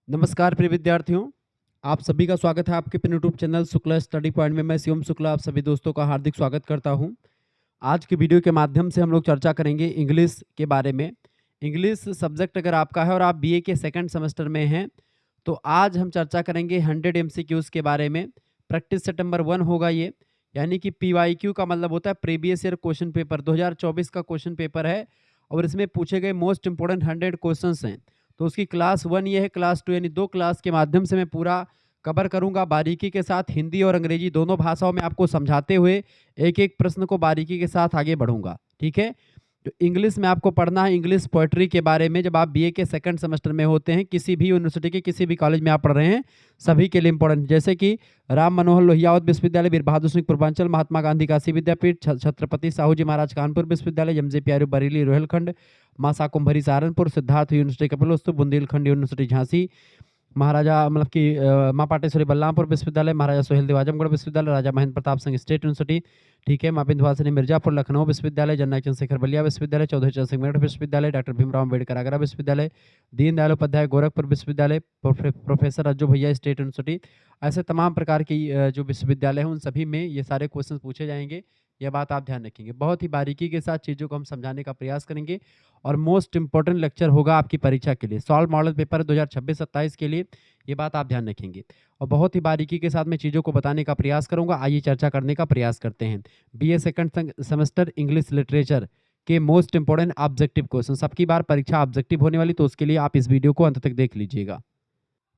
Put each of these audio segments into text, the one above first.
नमस्कार प्रिय विद्यार्थियों, आप सभी का स्वागत है आपके अपने YouTube channel Shukla study point में। मैं शिवम शुक्ला आप सभी दोस्तों का हार्दिक स्वागत करता हूं। आज की वीडियो के माध्यम से हम लोग चर्चा करेंगे इंग्लिश के बारे में। इंग्लिश सब्जेक्ट अगर आपका है और आप बीए के सेकंड सेमेस्टर में हैं, तो आज हम चर्चा करेंगे 100 एमसीक्यूज के बारे में। प्रैक्टिस सेट नंबर 1 होगा ये, यानी कि पीवाईक्यू का मतलब होता है प्रीवियस ईयर क्वेश्चन पेपर। 2024 का क्वेश्चन पेपर है और इसमें पूछे गए मोस्ट इंपोर्टेंट 100 क्वेश्चंस हैं। तो उसकी क्लास 1 ये है, क्लास 2 यानी 2 क्लास के माध्यम से मैं पूरा कवर करूंगा बारीकी के साथ। हिंदी और अंग्रेजी दोनों भाषाओं में आपको समझाते हुए एक एक प्रश्न को बारीकी के साथ आगे बढ़ूंगा, ठीक है। तो इंग्लिश में आपको पढ़ना है इंग्लिश पोएट्री के बारे में। जब आप बीए के सेकंड सेमेस्टर में होते हैं, किसी भी यूनिवर्सिटी के किसी भी कॉलेज में आप पढ़ रहे हैं, सभी के लिए इंपॉर्टेंट, जैसे कि राम मनोहर लोहिया विश्वविद्यालय, वीर बहादुर सिंह पूर्वांचल, महात्मा गांधी काशी विद्यापीठ, छत्रपति साहू जी महाराज कानपुर विश्वविद्यालय, एमजे प्यारू बरेली रोहिलखंड, मासा कुंभरी सहारनपुर, सिद्धार्थ यूनिवर्सिटी कपिलवस्तु, बुंदेलखंड यूनिवर्सिटी झांसी, महाराजा मतलब कि माँ पाटेश्वरी बलरामपुर विश्वविद्यालय, महाराजा सुहेलदेव आजमगढ़ विश्वविद्यालय, राजा महेंद्र प्रताप सिंह स्टेट यूनिवर्सिटी, ठीक है, माँ विंध्यवासिनी मिर्जापुर लखनऊ विश्वविद्यालय, जननायक चंद्रशेखर बलिया विश्वविद्यालय, चौधरी चरण सिंह मेरठ विश्वविद्यालय, डॉक्टर भीमराव अम्बेडकर आगरा विश्वविद्यालय, दीनदयाल उपाध्याय गोरखपुर विश्वविद्यालय, प्रोफेसर अज्जू भैया स्टेट यूनिवर्सिटी। ऐसे तमाम प्रकार की जो विश्वविद्यालय हैं उन सभी में ये सारे क्वेश्चन पूछे जाएंगे। यह बात आप ध्यान रखेंगे। बहुत ही बारीकी के साथ चीज़ों को हम समझाने का प्रयास करेंगे और मोस्ट इंपॉर्टेंट लेक्चर होगा आपकी परीक्षा के लिए। सॉल्व मॉडल पेपर 2026-27 के लिए ये बात आप ध्यान रखेंगे और बहुत ही बारीकी के साथ मैं चीज़ों को बताने का प्रयास करूंगा। आइए चर्चा करने का प्रयास करते हैं। BA second semester English literature के मोस्ट इंपोर्टेंट ऑब्जेक्टिव क्वेश्चन। सबकी बार परीक्षा ऑब्जेक्टिव होने वाली, तो उसके लिए आप इस वीडियो को अंत तक देख लीजिएगा।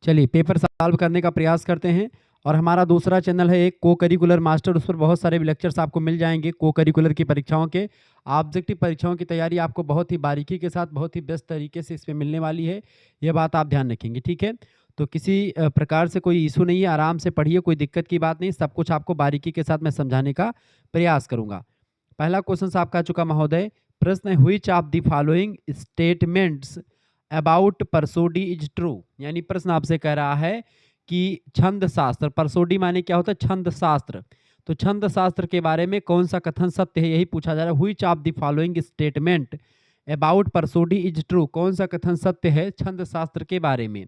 चलिए पेपर सॉल्व करने का प्रयास करते हैं। और हमारा दूसरा चैनल है एक को करिकुलर मास्टर, उस पर बहुत सारे लेक्चर्स आपको मिल जाएंगे। को करिकुलर की परीक्षाओं के, ऑब्जेक्टिव परीक्षाओं की तैयारी आपको बहुत ही बारीकी के साथ बहुत ही बेस्ट तरीके से इसमें मिलने वाली है। यह बात आप ध्यान रखेंगे, ठीक है। तो किसी प्रकार से कोई इशू नहीं है, आराम से पढ़िए, कोई दिक्कत की बात नहीं। सब कुछ आपको बारीकी के साथ मैं समझाने का प्रयास करूंगा। पहला क्वेश्चन आपका आ चुका महोदय। प्रश्न है, which of the following statements about Parsodi is true. यानी प्रश्न आपसे कह रहा है कि छंद शास्त्र, परसोडी माने क्या होता है, छंद शास्त्र। तो छंद शास्त्र के बारे में कौन सा कथन सत्य है, यही पूछा जा रहा है। Which of the following statement about Parsodi is true, कौन सा कथन सत्य है छंद शास्त्र के बारे में।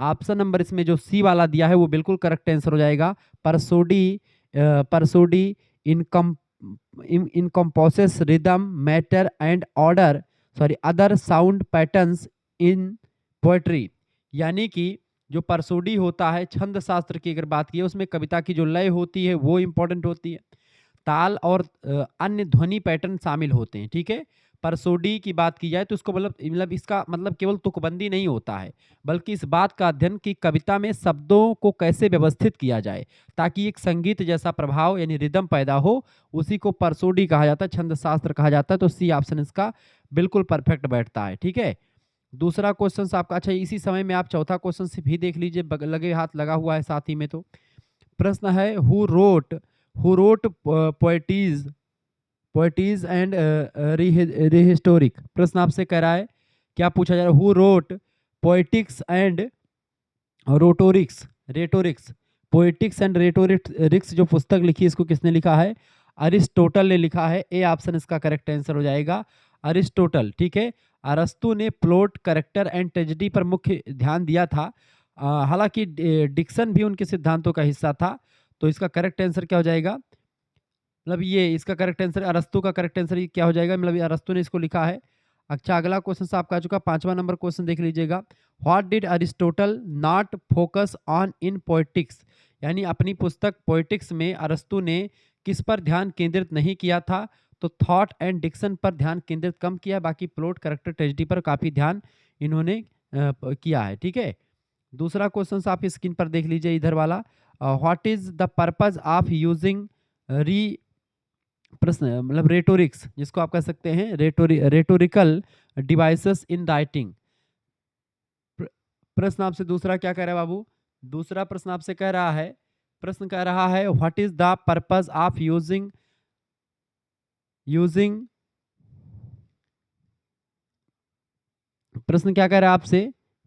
ऑप्शन नंबर इसमें जो सी वाला दिया है वो बिल्कुल करेक्ट आंसर हो जाएगा। Prosody income encompasses rhythm matter and order, sorry other sound patterns in poetry. यानी कि जो परसोडी होता है छंद शास्त्र की अगर बात की है, उसमें कविता की जो लय होती है वो इंपॉर्टेंट होती है, ताल और अन्य ध्वनि पैटर्न शामिल होते हैं, ठीक है। परसोडी की बात की जाए तो उसको मतलब इसका मतलब केवल तुकबंदी नहीं होता है, बल्कि इस बात का अध्ययन कि कविता में शब्दों को कैसे व्यवस्थित किया जाए ताकि एक संगीत जैसा प्रभाव यानी रिदम पैदा हो, उसी को परसोडी कहा जाता है, छंद शास्त्र कहा जाता है। तो सी ऑप्शन इसका बिल्कुल परफेक्ट बैठता है, ठीक है। दूसरा क्वेश्चन आपका, अच्छा इसी समय में आप चौथा क्वेश्चन भी देख लीजिए, लगे हाथ लगा हुआ है साथ ही में। तो प्रश्न है, हु रोट पोएटीज एंड रिहिस्टोरिक। प्रश्न आपसे कह रहा है, क्या पूछा जा रहा है, who wrote poetics and rhetorics. Poetics and rhetorics जो पुस्तक लिखी इसको किसने लिखा है, अरिस्टोटल ने लिखा है। ए ऑप्शन इसका करेक्ट आंसर हो जाएगा, अरिस्टोटल, ठीक है। अरस्तु ने प्लॉट, कैरेक्टर एंड ट्रेजेडी पर मुख्य ध्यान दिया था, हालांकि डिक्सन भी उनके सिद्धांतों का हिस्सा था। तो इसका करेक्ट आंसर क्या हो जाएगा, मतलब ये इसका करेक्ट आंसर, अरस्तु का करेक्ट आंसर क्या हो जाएगा, मतलब अरस्तु ने इसको लिखा है। अच्छा अगला क्वेश्चन आपका आ चुका, 5वां नंबर क्वेश्चन देख लीजिएगा। What did Aristotle not focus on in poetics. यानी अपनी पुस्तक पोएटिक्स में अरस्तु ने किस पर ध्यान केंद्रित नहीं किया था, तो थॉट एंड डिक्शन पर ध्यान केंद्रित कम किया, बाकी प्लॉट, कैरेक्टर, ट्रेजेडी पर काफी ध्यान इन्होंने किया है, ठीक है। दूसरा क्वेश्चन आप स्क्रीन पर देख लीजिए, इधर वाला। What is the purpose of using री प्रश्न मतलब रेटोरिक्स, जिसको आप कह सकते हैं रेटोरिकल डिवाइसेस इन राइटिंग। प्रश्न आपसे दूसरा क्या कह रहा है बाबू, दूसरा प्रश्न आपसे कह रहा है, प्रश्न कह रहा है what is the purpose of using प्रश्न क्या कह रहा है आपसे,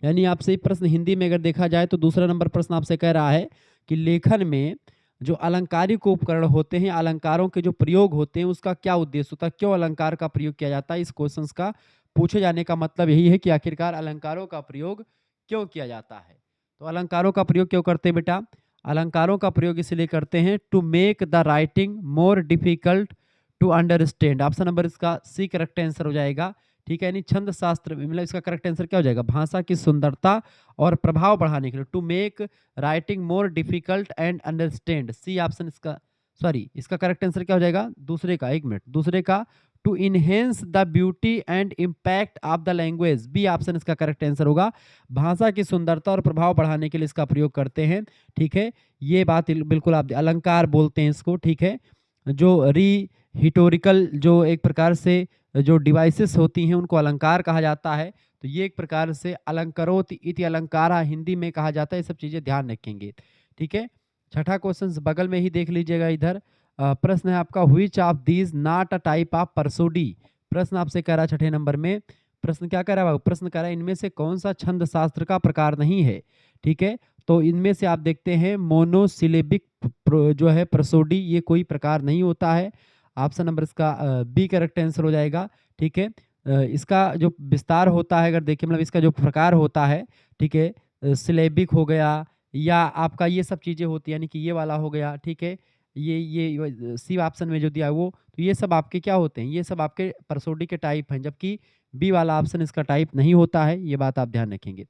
यानी आपसे प्रश्न हिंदी में अगर देखा जाए तो दूसरा नंबर प्रश्न आपसे कह रहा है कि लेखन में जो अलंकारिक उपकरण होते हैं, अलंकारों के जो प्रयोग होते हैं, उसका क्या उद्देश्य होता है, क्यों अलंकार का प्रयोग किया जाता है। इस क्वेश्चन का पूछे जाने का मतलब यही है कि आखिरकार अलंकारों का प्रयोग क्यों किया जाता है। तो अलंकारों का प्रयोग क्यों करते हैं बेटा? अलंकारों का प्रयोग इसलिए करते हैं to make the writing more difficult to understand. Option number इसका सी करेक्ट आंसर हो जाएगा। ठीक है, यानी छंद शास्त्र मतलब इसका करेक्ट आंसर क्या हो जाएगा? भाषा की सुंदरता और प्रभाव बढ़ाने के लिए to make writing more difficult and understand. C option इसका, सॉरी इसका करेक्ट आंसर क्या हो जाएगा? दूसरे का, एक मिनट, दूसरे का to enhance the beauty and impact of the language. B option इसका करेक्ट आंसर होगा। भाषा की सुंदरता और प्रभाव बढ़ाने के लिए इसका प्रयोग करते हैं। ठीक है, ये बात बिल्कुल आप अलंकार बोलते हैं इसको। ठीक है, जो हिटोरिकल जो एक प्रकार से जो डिवाइसेस होती हैं उनको अलंकार कहा जाता है। तो ये एक प्रकार से अलंकरोति इति अलंकारा हिंदी में कहा जाता है। ये सब चीजें ध्यान रखेंगे। ठीक है, छठा क्वेश्चन बगल में ही देख लीजिएगा इधर। प्रश्न है आपका, which of these not a type of prosody. प्रश्न आपसे कह रहा है छठे नंबर में, प्रश्न क्या कह रहा है बाबू? प्रश्न कह रहा है इनमें से कौन सा छंद शास्त्र का प्रकार नहीं है। ठीक है, तो इनमें से आप देखते हैं मोनोसिलेबिक जो है प्रसोडी, ये कोई प्रकार नहीं होता है। ऑप्शन नंबर इसका बी करेक्ट आंसर हो जाएगा। ठीक है, इसका जो विस्तार होता है अगर देखिए मतलब इसका जो प्रकार होता है, ठीक है, सिलेबिक हो गया या आपका ये सब चीज़ें होती हैं, यानी कि ये वाला हो गया। ठीक है, ये सी ऑप्शन में जो दिया है वो, तो ये सब आपके क्या होते हैं? ये सब आपके परसोडी के टाइप हैं, जबकि बी वाला ऑप्शन इसका टाइप नहीं होता है। ये बात आप ध्यान रखेंगे।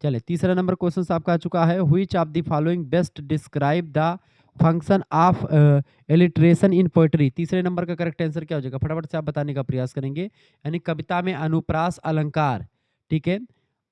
चले तीसरा नंबर क्वेश्चन आपका आ चुका है, which of the following best describe the function of alliteration in poetry. तीसरे नंबर का करेक्ट आंसर क्या हो जाएगा? फटाफट से आप बताने का प्रयास करेंगे। यानी कविता में अनुप्रास अलंकार। ठीक है,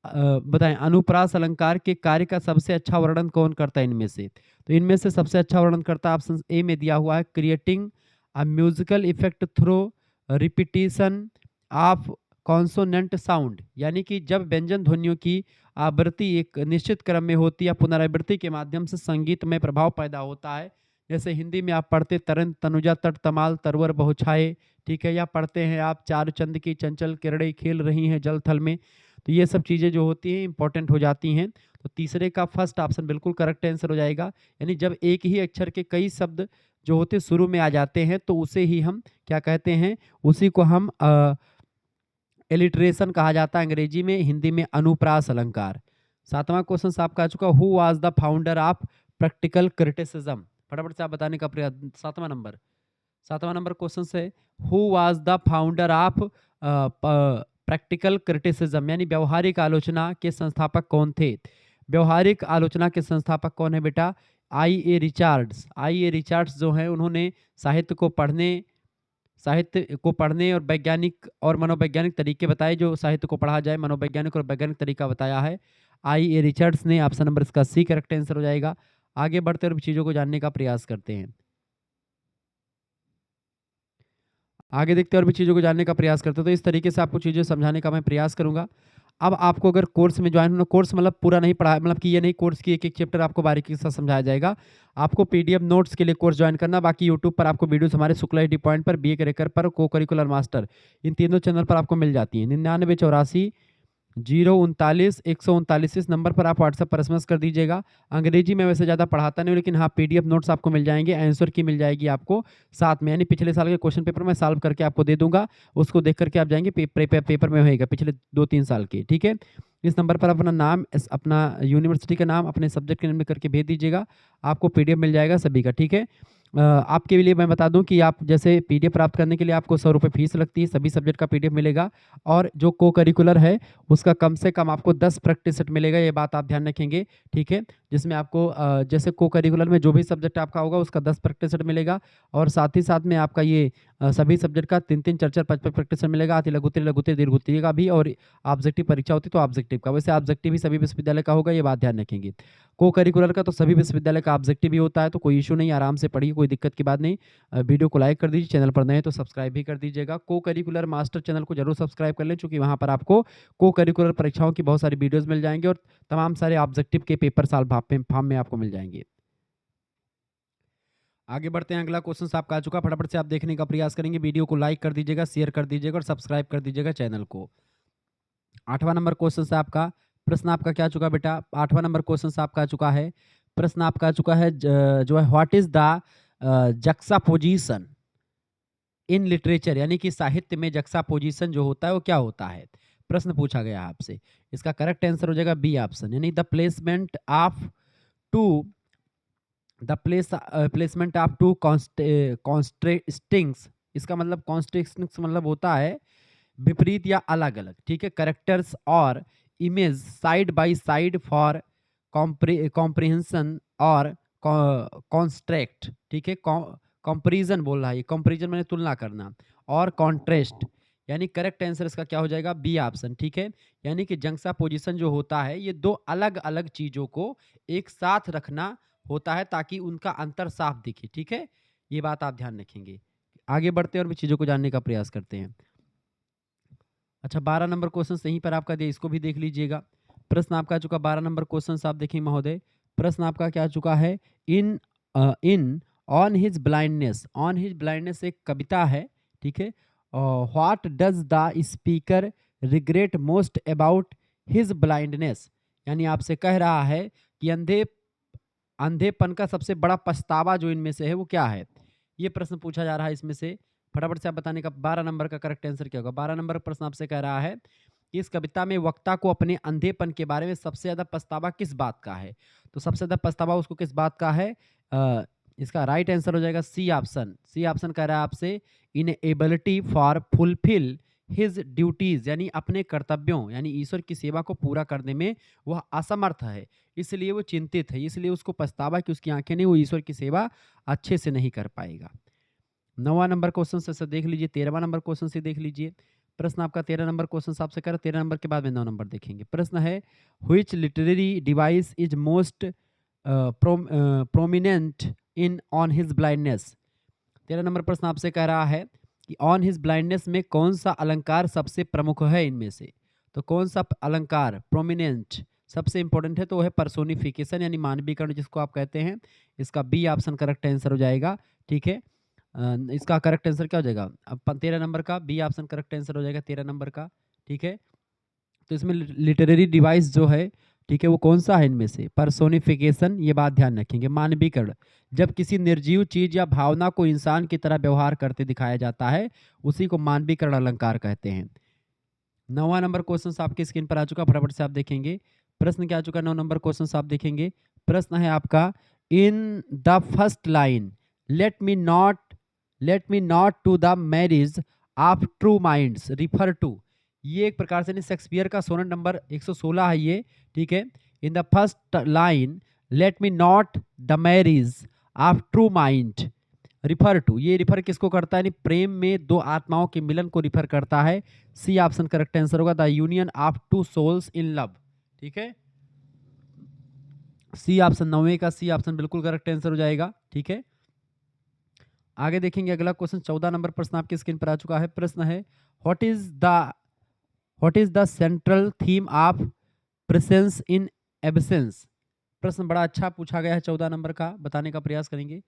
बताएं अनुप्रास अलंकार के कार्य का सबसे अच्छा वर्णन कौन करता है इनमें से? तो इनमें से सबसे अच्छा वर्णन करता ऑप्शन ए में दिया हुआ है, creating a musical effect through repetition of consonant sound. यानी कि जब व्यंजन ध्वनियों की आवृत्ति एक निश्चित क्रम में होती है, पुनरावृत्ति के माध्यम से संगीत में प्रभाव पैदा होता है। जैसे हिंदी में आप पढ़ते तरन तनुजा तट तमाल तरवर बहुछाए। ठीक है, या पढ़ते हैं आप चार चंद की चंचल किरणें खेल रही हैं जल थल में। तो ये सब चीज़ें जो होती हैं इंपॉर्टेंट हो जाती हैं। तो तीसरे का फर्स्ट ऑप्शन बिल्कुल करेक्ट आंसर हो जाएगा। यानी जब एक ही अक्षर के कई शब्द जो होते शुरू में आ जाते हैं तो उसे ही हम क्या कहते हैं? उसी को हम एलिट्रेशन कहा जाता है अंग्रेजी में, हिंदी में अनुप्रास अलंकार। सातवां क्वेश्चन आपका आ चुका, who was the founder of practical criticism. फटाफट से आप बताने का प्रयास। सातवां नंबर क्वेश्चन से, who was the founder of practical criticism, यानी व्यवहारिक आलोचना के संस्थापक कौन थे? व्यवहारिक आलोचना के संस्थापक कौन है बेटा? आई ए रिचर्ड्स जो हैं उन्होंने साहित्य को पढ़ने और वैज्ञानिक और मनोवैज्ञानिक तरीके बताए, जो साहित्य को पढ़ा जाए मनोवैज्ञानिक और वैज्ञानिक तरीका बताया है आई ए रिचर्ड्स ने। ऑप्शन नंबर इसका सी करेक्ट आंसर हो जाएगा। आगे बढ़ते और चीज़ों को जानने का प्रयास करते हैं। आगे देखते और भी चीज़ों को जानने का प्रयास करते हैं। तो इस तरीके से आपको चीज़ें समझाने का मैं प्रयास करूंगा। अब आपको अगर कोर्स में ज्वाइन होना, कोर्स मतलब पूरा नहीं पढ़ा, मतलब कि ये नहीं कोर्स की एक एक चैप्टर आपको बारीकी के साथ समझाया जाएगा। आपको पीडीएफ नोट्स के लिए कोर्स ज्वाइन करना, बाकी यूट्यूब पर आपको वीडियोस हमारे शुक्ला एडी पॉइंट पर, बी ए करिकुलर पर, को करिकुलर मास्टर, इन तीनों चैनल पर आपको मिल जाती है। 9984 039 139 इस नंबर पर आप व्हाट्सएप पर एसएमएस कर दीजिएगा। अंग्रेजी में वैसे ज़्यादा पढ़ाता नहीं हूँ, लेकिन हाँ पीडीएफ नोट्स आपको मिल जाएंगे, आंसर की मिल जाएगी आपको साथ में, यानी पिछले साल के क्वेश्चन पेपर मैं सॉल्व करके आपको दे दूंगा, उसको देख करके आप जाएंगे पेपर में होएगा पिछले 2-3 साल के। ठीक है, इस नंबर पर अपना नाम, अपना यूनिवर्सिटी का नाम, अपने सब्जेक्ट के नाम करके भेज दीजिएगा, आपको पीडीएफ मिल जाएगा सभी का। ठीक है, आपके लिए मैं बता दूं कि आप जैसे पीडीएफ प्राप्त करने के लिए आपको 100 रुपये फीस लगती है, सभी सब्जेक्ट का पीडीएफ मिलेगा, और जो को करिकुलर है उसका कम से कम आपको 10 प्रैक्टिस सेट मिलेगा, ये बात आप ध्यान रखेंगे। ठीक है, जिसमें आपको जैसे को करिकुलर में जो भी सब्जेक्ट आपका होगा उसका 10 प्रैक्टिस सेट मिलेगा, और साथ ही साथ में आपका ये सभी सब्जेक्ट का 3-3 4-4 5-5 प्रैक्टिस सेट मिलेगा, अति लघुत्तरी लघुत्तरी दीर्घोत्तरी का भी, और ऑब्जेक्टिव परीक्षा होती तो ऑब्जेक्टिव का। वैसे ऑब्जेक्टिव भी सभी विश्वविद्यालय का होगा, ये बात ध्यान रखेंगे। को करिकुलर का तो सभी विश्वविद्यालय का ऑब्जेक्टिव भी होता है, तो कोई इशू नहीं, आराम से पढ़िए, कोई दिक्कत की बात नहीं। वीडियो को लाइक कर दीजिए, चैनल पर नए हैं तो सब्सक्राइब भी कर दीजिएगा। को करिकुलर मास्टर चैनल को जरूर सब्सक्राइब कर लें, क्योंकि वहाँ पर आपको को करिकुलर परीक्षाओं की बहुत सारी वीडियोस मिल जाएंगे, और तमाम सारे ऑब्जेक्टिव के पेपर सॉल्व फॉर्म में आपको मिल जाएंगे। आगे बढ़ते हैं, अगला क्वेश्चन आपका आ चुका, फटाफट से आप देखने का प्रयास करेंगे। वीडियो को लाइक कर दीजिएगा, शेयर कर दीजिएगा और सब्सक्राइब कर दीजिएगा चैनल को। 8वां नंबर क्वेश्चन से आपका प्रश्न आपका क्या चुका बेटा? 8वां नंबर क्वेश्चन से आपका आ चुका है, प्रश्न आपका आ चुका है जो है what is the juxtaposition in literature, यानी कि साहित्य में जक्सापोजिशन जो होता है वो क्या होता है? प्रश्न पूछा गया है आपसे। इसका करेक्ट आंसर हो जाएगा बी ऑप्शन, यानी the placement of two placement of two contrasting. इसका मतलब कॉन्स्ट्रेस्टिंग्स मतलब होता है विपरीत या अलग अलग, ठीक है, करेक्टर्स और image side by side for comprehension और कॉन्स्ट्रैक्ट, ठीक है, कंपैरिजन बोल रहा है, कंपैरिजन मैंने तुलना करना, और कॉन्ट्रास्ट, यानी करेक्ट आंसर इसका क्या हो जाएगा बी ऑप्शन, ठीक है। यानी कि जंक्शा पोजीशन जो होता है ये दो अलग अलग चीजों को एक साथ रखना होता है ताकि उनका अंतर साफ दिखे, ठीक है, ये बात आप ध्यान रखेंगे। आगे बढ़ते हैं और भी चीजों को जानने का प्रयास करते हैं। अच्छा, 12 नंबर क्वेश्चन यहीं पर आपका दिया, इसको भी देख लीजिएगा। प्रश्न आपका आ चुका 12 नंबर क्वेश्चन आप देखेंगे महोदय। प्रश्न आपका क्या आ चुका है, in in on his blindness. On his blindness एक कविता है, ठीक है। What does the speaker regret most about his blindness, यानी आपसे कह रहा है कि अंधेपन का सबसे बड़ा पछतावा जो इनमें से है वो क्या है, ये प्रश्न पूछा जा रहा है इसमें से। फटाफट से आप बताने का 12 नंबर का करेक्ट आंसर क्या होगा। 12 नंबर प्रश्न आपसे कह रहा है कि इस कविता में वक्ता को अपने अंधेपन के बारे में सबसे ज्यादा पछतावा किस बात का है। तो सबसे ज्यादा पछतावा उसको किस बात का है, इसका राइट आंसर हो जाएगा सी ऑप्शन। सी ऑप्शन कह रहा है आपसे inability for fulfil his duties, यानी अपने कर्तव्यों यानी ईश्वर की सेवा को पूरा करने में वह असमर्थ है, इसलिए वो चिंतित है, इसलिए उसको पछतावा कि उसकी आंखें नहीं, वो ईश्वर की सेवा अच्छे से नहीं कर पाएगा। 9वां नंबर क्वेश्चन से देख लीजिए, 13वां नंबर क्वेश्चन से देख लीजिए। प्रश्न आपका 13 नंबर क्वेश्चन आपसे कर, 13 नंबर के बाद में 9 नंबर देखेंगे। प्रश्न है which literary device is most prominent in on his blindness. 13 number प्रश्न आपसे कह रहा है कि ऑन हिज ब्लाइंडनेस में कौन सा अलंकार सबसे प्रमुख है इनमें से। तो कौन सा अलंकार प्रोमिनेंट सबसे इंपॉर्टेंट है, तो वो है पर्सोनिफिकेशन यानी मानवीकरण जिसको आप कहते हैं। इसका बी ऑप्शन करेक्ट आंसर हो जाएगा, ठीक है। इसका करेक्ट आंसर क्या हो जाएगा, अब 13 नंबर का बी ऑप्शन करेक्ट आंसर हो जाएगा 13 नंबर का, ठीक है। तो इसमें लिटरेरी डिवाइस जो है, ठीक है, वो कौन सा है इनमें से, पर्सोनिफिकेशन, ये बात ध्यान रखेंगे। मानवीकरण, जब किसी निर्जीव चीज या भावना को इंसान की तरह व्यवहार करते दिखाया जाता है उसी को मानवीकरण अलंकार कहते हैं। 9वां नंबर क्वेश्चन आपकी स्क्रीन पर आ चुका, फटाफट से आप देखेंगे। प्रश्न क्या आ चुका 9 नंबर क्वेश्चन आप देखेंगे। प्रश्न है आपका in the first line let me not to the marriage of true minds refer to. ये एक प्रकार से शेक्सपियर का सोनेट नंबर 116 है ये, ठीक है। In the first line let me not the marriage of true mind refer to, ये रिफर किसको करता है, यानी प्रेम में दो आत्माओं के मिलन को रिफर करता है। सी ऑप्शन करेक्ट आंसर होगा the union of two souls in love, ठीक है। सी ऑप्शन 9वें का सी ऑप्शन बिल्कुल करेक्ट आंसर हो जाएगा, ठीक है। आगे देखेंगे अगला क्वेश्चन 14 नंबर प्रश्न आपकी स्क्रीन पर आ चुका है। प्रश्न है what is the central theme of presence in absence. प्रश्न बड़ा अच्छा पूछा गया है 14 नंबर का, बताने का प्रयास करेंगे।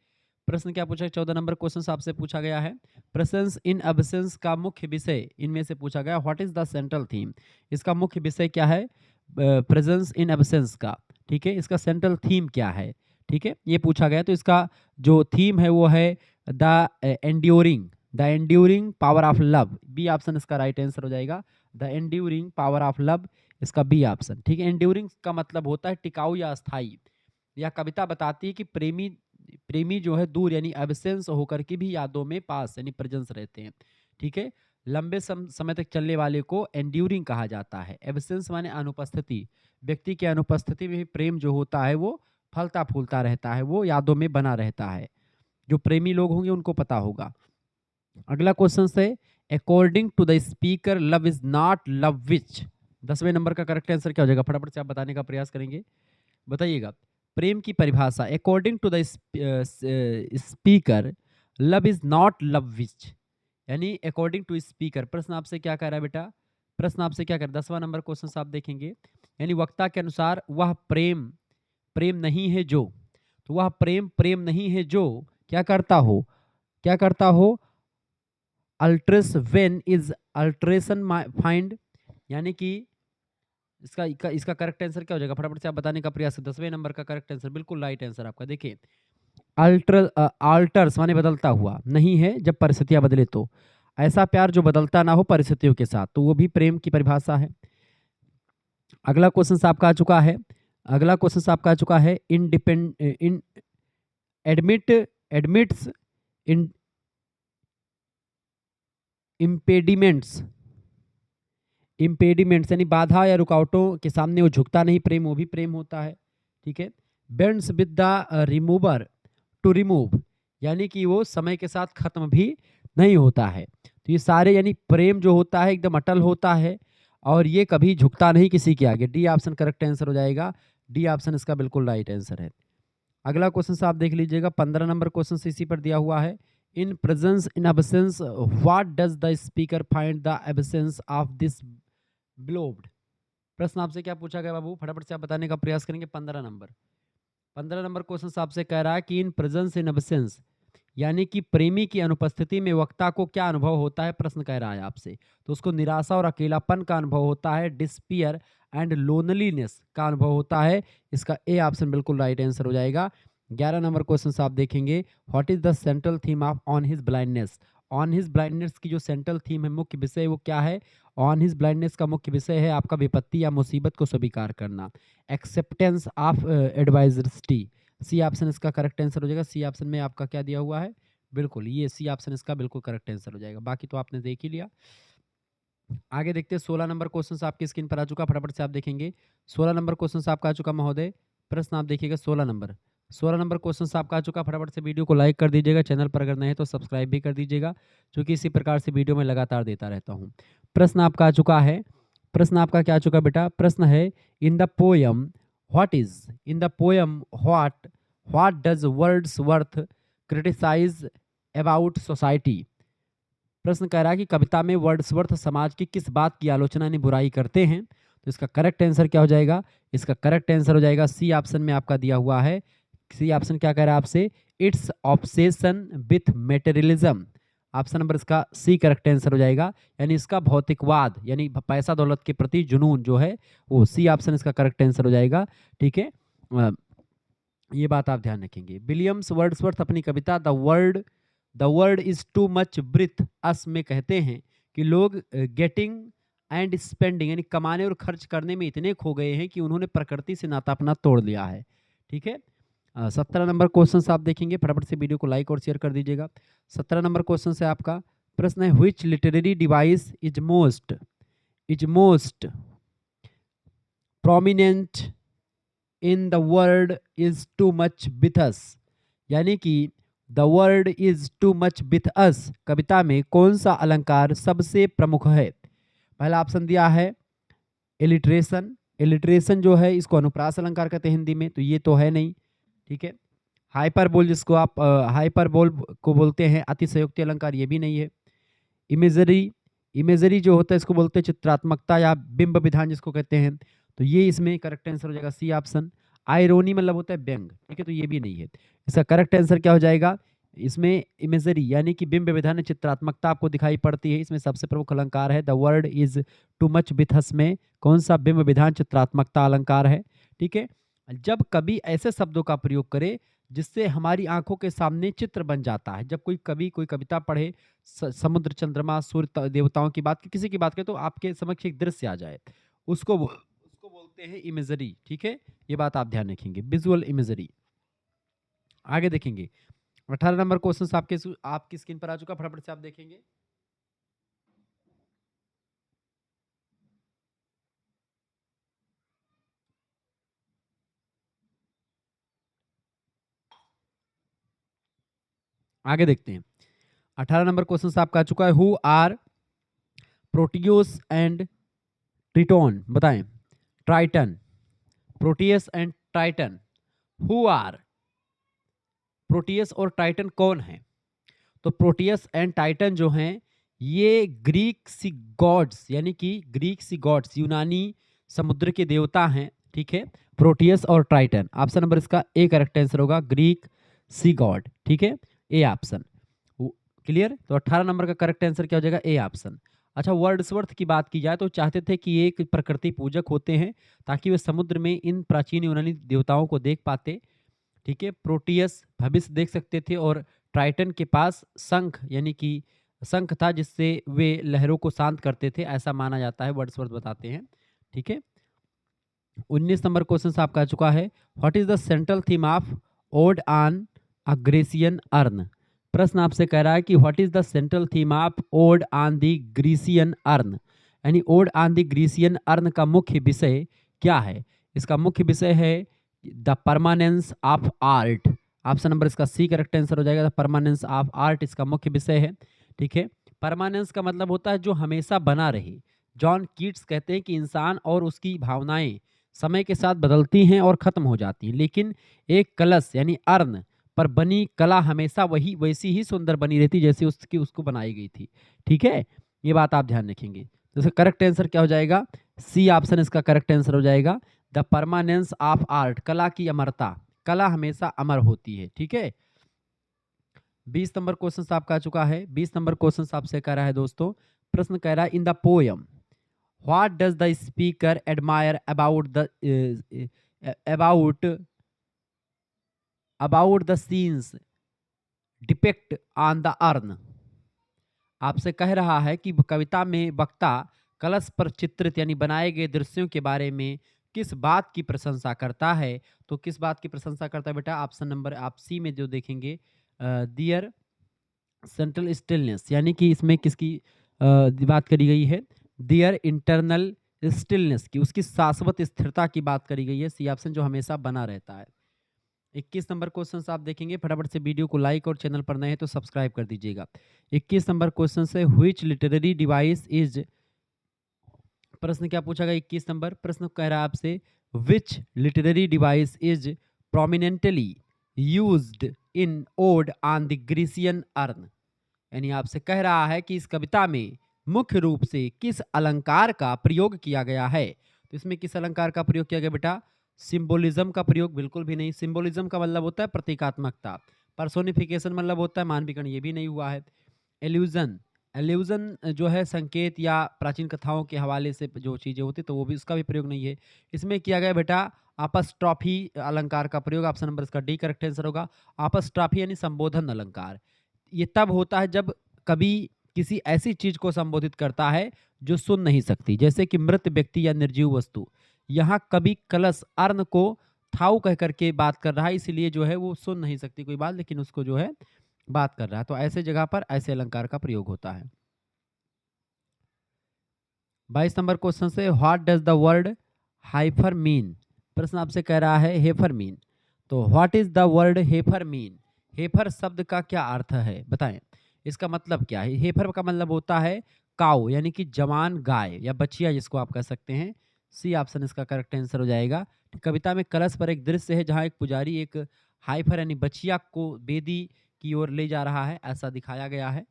प्रश्न क्या पूछा है 14 नंबर क्वेश्चन आपसे पूछा गया है प्रेजेंस इन एब्सेंस का मुख्य विषय इनमें से पूछा गया what is the central theme. इसका मुख्य विषय क्या है प्रेजेंस इन एब्सेंस का, ठीक है। इसका सेंट्रल थीम क्या है, ठीक है, ये पूछा गया। तो इसका जो थीम है वो है the enduring power of love, B option इसका राइट आंसर हो जाएगा the enduring power of love, इसका बी ऑप्शन, ठीक है। एंड्यूरिंग का मतलब होता है टिकाऊ या अस्थाई। यह कविता बताती है कि प्रेमी जो है दूर यानी एब्सेंस होकर के भी यादों में पास यानी प्रेजेंस रहते हैं, ठीक है। लंबे समय तक चलने वाले को एंड्यूरिंग कहा जाता है। एब्सेंस माने अनुपस्थिति, व्यक्ति की अनुपस्थिति में भी प्रेम जो होता है वो फलता फूलता रहता है, वो यादों में बना रहता है। जो प्रेमी लोग होंगे उनको पता होगा। अगला क्वेश्चन है according to the speaker love is not love which. 10वें नंबर का करेक्ट आंसर क्या हो जाएगा, फटाफट से आप बताने का प्रयास करेंगे, बताइएगा। प्रेम की परिभाषा according to the speaker love is not love which, यानी अकॉर्डिंग टू स्पीकर। प्रश्न आपसे क्या कह रहा है बेटा, प्रश्न आपसे क्या कर 10वां नंबर क्वेश्चन आप देखेंगे, यानी वक्ता के अनुसार वह प्रेम नहीं है जो, तो वह प्रेम नहीं है जो क्या करता हो अल्ट्रेस व्हेन इज अल्ट्रेशन फाइंड, यानी कि इसका करेक्ट आंसर क्या हो जाएगा, फटाफट से आप बताने का प्रयास। 10वें नंबर का करेक्ट आंसर बिल्कुल राइट आंसर आपका। देखिए अल्टर्स माने बदलता हुआ नहीं है जब परिस्थितियां बदले तो ऐसा प्यार जो बदलता ना हो परिस्थितियों के साथ, तो वो भी प्रेम की परिभाषा है। अगला क्वेश्चन आपका आ चुका है, अगला क्वेश्चन आपका आ चुका है इन एडमिट्स इन इम्पेडिमेंट्स, इम्पेडिमेंट्स यानी बाधा या रुकावटों के सामने वो झुकता नहीं, प्रेम वो भी प्रेम होता है। ठीक है। Bends with the remover to remove, यानी कि वो समय के साथ खत्म भी नहीं होता है। तो ये सारे यानी प्रेम जो होता है एकदम अटल होता है और ये कभी झुकता नहीं किसी के आगे। डी ऑप्शन करेक्ट आंसर हो जाएगा, डी ऑप्शन इसका बिल्कुल राइट आंसर है। अगला क्वेश्चन आप देख लीजिएगा, 15 नंबर क्वेश्चन इसी पर दिया हुआ है। In presence in absence what does the speaker find the absence of this beloved. प्रश्न आपसे क्या पूछा गया बाबू, फटाफट से आप बताने का प्रयास करेंगे। 15 नंबर क्वेश्चन आपसे कह रहा है कि इन प्रेजेंस इन एब्सेंस यानी कि प्रेमी की अनुपस्थिति में वक्ता को क्या अनुभव होता है, प्रश्न कह रहा है आपसे। तो उसको निराशा और अकेलापन का अनुभव होता है, डिस्पियर एंड लोनलीनेस का अनुभव होता है। इसका ए ऑप्शन बिल्कुल राइट आंसर हो जाएगा। 11 नंबर क्वेश्चन आप देखेंगे, what is the central theme of on his blindness. On his blindness की जो सेंट्रल थीम है, मुख्य विषय, वो क्या है। ऑन हिज ब्लाइंडनेस का मुख्य विषय है आपका विपत्ति या मुसीबत को स्वीकार करना, एक्सेप्टेंस ऑफ एडवाइजरिटी। सी ऑप्शन इसका करेक्ट आंसर हो जाएगा। सी ऑप्शन में आपका क्या दिया हुआ है, बिल्कुल ये सी ऑप्शन इसका बिल्कुल करेक्ट आंसर हो जाएगा। बाकी तो आपने देख ही लिया। आगे देखते हैं 16 नंबर क्वेश्चन आपकी स्क्रीन पर आ चुका, फटाफट से आप देखेंगे। 16 नंबर क्वेश्चन आपका आ चुका महोदय, प्रश्न आप देखिएगा 16 नंबर क्वेश्चन आपका आ चुका। फटाफट से वीडियो को लाइक कर दीजिएगा, चैनल पर अगर नए तो सब्सक्राइब भी कर दीजिएगा, क्योंकि इसी प्रकार से वीडियो में लगातार देता रहता हूँ। प्रश्न आपका आ चुका है, प्रश्न आपका क्या आ चुका बेटा, प्रश्न है in the poem what is, in the poem what does Wordsworth criticise about society. प्रश्न कह रहा है कि कविता में वर्ड्सवर्थ समाज की किस बात की आलोचना यानी बुराई करते हैं। तो इसका करेक्ट आंसर क्या हो जाएगा, इसका करेक्ट आंसर हो जाएगा सी ऑप्शन में आपका दिया हुआ है। सी ऑप्शन क्या कह रहा है आपसे, it's obsession with materialism. Option number इसका सी करेक्ट आंसर हो जाएगा, यानी इसका भौतिकवाद यानी पैसा दौलत के प्रति जुनून जो है वो, सी ऑप्शन इसका करेक्ट आंसर हो जाएगा। ठीक है, ये बात आप ध्यान रखेंगे। विलियम्स वर्ड्सवर्थ अपनी कविता the world is too much ब्रीथ अस में कहते हैं कि लोग गेटिंग एंड स्पेंडिंग यानी कमाने और खर्च करने में इतने खो गए हैं कि उन्होंने प्रकृति से नाता अपना तोड़ लिया है। ठीक है। 17 नंबर क्वेश्चन आप देखेंगे, फटाफट से वीडियो को लाइक और शेयर कर दीजिएगा। 17 नंबर क्वेश्चन से आपका प्रश्न है, which literary device is most prominent in the world is too much with us, यानी कि the world is too much with us कविता में कौन सा अलंकार सबसे प्रमुख है। पहला ऑप्शन दिया है इलिट्रेशन। इलिट्रेशन जो है इसको अनुप्रास अलंकार कहते हैं हिंदी में, तो ये तो है नहीं। ठीक है। हाइपरबोल, जिसको आप हाइपरबोल को बोलते हैं अतिशयोक्ति अलंकार, ये भी नहीं है। इमेजरी जो होता है इसको बोलते हैं चित्रात्मकता या बिंब विधान जिसको कहते हैं, तो ये इसमें करेक्ट आंसर हो जाएगा सी ऑप्शन। आयरोनी मतलब होता है व्यंग, ठीक है, तो ये भी नहीं है। इसका करेक्ट आंसर क्या हो जाएगा, इसमें इमेजरी यानी कि बिंब विधान चित्रात्मकता आपको दिखाई पड़ती है, इसमें सबसे प्रमुख अलंकार है the world is too much with अस में कौन सा बिंब विधान चित्रात्मकता अलंकार है। ठीक है। जब कभी ऐसे शब्दों का प्रयोग करे जिससे हमारी आंखों के सामने चित्र बन जाता है, जब कोई कवि कोई कविता पढ़े, समुद्र चंद्रमा सूर्य देवताओं की बात, किसी की बात करें तो आपके समक्ष एक दृश्य आ जाए, उसको बोलते हैं इमेजरी। ठीक है, ये बात आप ध्यान रखेंगे, विजुअल इमेजरी। आगे देखेंगे 18 नंबर क्वेश्चन आपकी स्क्रीन पर आ चुका, फटाफट से आप देखेंगे। आगे देखते हैं 18 नंबर क्वेश्चन आपका आ चुका है, who are Proteus and Triton, बताएं। Triton, Proteus and Titan, who are, Proteus और टाइटन कौन है। तो प्रोटियस एंड टाइटन जो हैं ये ग्रीक सी गॉड्स यानी कि ग्रीक सी गॉड्स यूनानी समुद्र के देवता हैं। ठीक है, प्रोटियस और टाइटन, ऑप्शन नंबर इसका ए करेक्ट आंसर होगा, ग्रीक सी गॉड। ठीक है, ए ऑप्शन क्लियर। तो 18 नंबर का करेक्ट आंसर क्या हो जाएगा, ए ऑप्शन। अच्छा, वर्ड्सवर्थ की बात की जाए तो चाहते थे कि ये एक प्रकृति पूजक होते हैं ताकि वे समुद्र में इन प्राचीन यूनानी देवताओं को देख पाते। ठीक है, प्रोटियस भविष्य देख सकते थे और ट्राइटन के पास शंख यानी कि शंख था जिससे वे लहरों को शांत करते थे, ऐसा माना जाता है, वर्ड्सवर्थ बताते हैं। ठीक है, 19 नंबर क्वेश्चन आपका आ चुका है। What is the central theme of ode on a Grecian urn? प्रश्न आपसे कह रहा है कि what is the central theme of ode on the Grecian urn, यानी ode on the Grecian urn का मुख्य विषय क्या है? इसका मुख्य विषय है the permanence of art. Option number इसका सी करेक्ट आंसर हो जाएगा। द परमानेंस ऑफ आर्ट इसका मुख्य विषय है। ठीक है, परमानेंस का मतलब होता है जो हमेशा बना रहे। जॉन कीट्स कहते हैं कि इंसान और उसकी भावनाएं समय के साथ बदलती हैं और खत्म हो जाती हैं, लेकिन एक कलश यानी अर्न पर बनी कला हमेशा वही वैसी ही सुंदर बनी रहती जैसे उसको बनाई गई थी। ठीक है, ये बात आप ध्यान रखेंगे। तो इसका करेक्ट आंसर क्या हो जाएगा? सी ऑप्शन इसका करेक्ट आंसर हो जाएगा। द परमानेंस ऑफ आर्ट, कला की अमरता, कला हमेशा अमर होती है। ठीक है, 20 नंबर क्वेश्चन आपका आ चुका है। 20 नंबर क्वेश्चन आपसे कह रहा है दोस्तों, प्रश्न कह रहा है in the poem what does the speaker admire about about the scenes depict on the urn? आपसे कह रहा है कि कविता में वक्ता कलश पर चित्रित यानी बनाए गए दृश्यों के बारे में किस बात की प्रशंसा करता है? तो किस बात की प्रशंसा करता है बेटा? ऑप्शन नंबर आप सी में जो देखेंगे, दियर सेंट्रल स्टिलनेस, यानी कि इसमें किसकी बात करी गई है? दियर इंटरनल स्टिलनेस की, उसकी शाश्वत स्थिरता की बात करी गई है। सी ऑप्शन जो हमेशा बना रहता है। 21 नंबर क्वेश्चन आप देखेंगे, फटाफट से वीडियो को लाइक और चैनल पर नए हैं तो सब्सक्राइब कर दीजिएगा। 21 नंबर क्वेश्चन से व्हिच लिटरेरी डिवाइस इज, प्रश्न क्या पूछा गया? 21 नंबर प्रश्न कह रहा है आपसे विच literary device is prominently used in odd on the Grecian urn, यानी आपसे कह रहा है कि इस कविता में मुख्य रूप से किस अलंकार का प्रयोग किया गया है? तो इसमें किस अलंकार का प्रयोग किया गया बेटा? सिंबोलिज्म का प्रयोग बिल्कुल भी नहीं। सिंबोलिज्म का मतलब होता है प्रतीकात्मकता। पर्सोनिफिकेशन मतलब होता है मानवीकरण, ये भी नहीं हुआ है। एल्यूजन, एल्यूजन जो है संकेत या प्राचीन कथाओं के हवाले से जो चीजें होती तो वो भी, उसका भी प्रयोग नहीं है। इसमें किया गया बेटा अपस्ट्रॉफी अलंकार का प्रयोग। ऑप्शन नंबर इसका डी करेक्ट आंसर होगा। अपस्ट्रॉफी यानी संबोधन अलंकार, ये तब होता है जब कभी किसी ऐसी चीज को संबोधित करता है जो सुन नहीं सकती, जैसे कि मृत व्यक्ति या निर्जीव वस्तु। यहाँ कभी कलश अर्न को थाऊ कह करके बात कर रहा है, इसलिए जो है वो सुन नहीं सकती कोई बात, लेकिन उसको जो है बात कर रहा है, तो ऐसे जगह पर ऐसे अलंकार का प्रयोग होता है। 22 नंबर क्वेश्चन से what does the word hyper mean? प्रश्न आपसे कह रहा है हेफर मीन, तो what is the word heifer mean? Heifer शब्द का क्या अर्थ है बताएं, इसका मतलब क्या है? हेफर का मतलब होता है काऊ, यानी कि जवान गाय या बछिया जिसको आप कह सकते हैं। सी ऑप्शन इसका करेक्ट आंसर हो जाएगा। कविता में कलश पर एक दृश्य है जहां एक पुजारी एक हाइफर यानी बछिया को बेदी की ओर ले जा रहा है, ऐसा दिखाया गया है।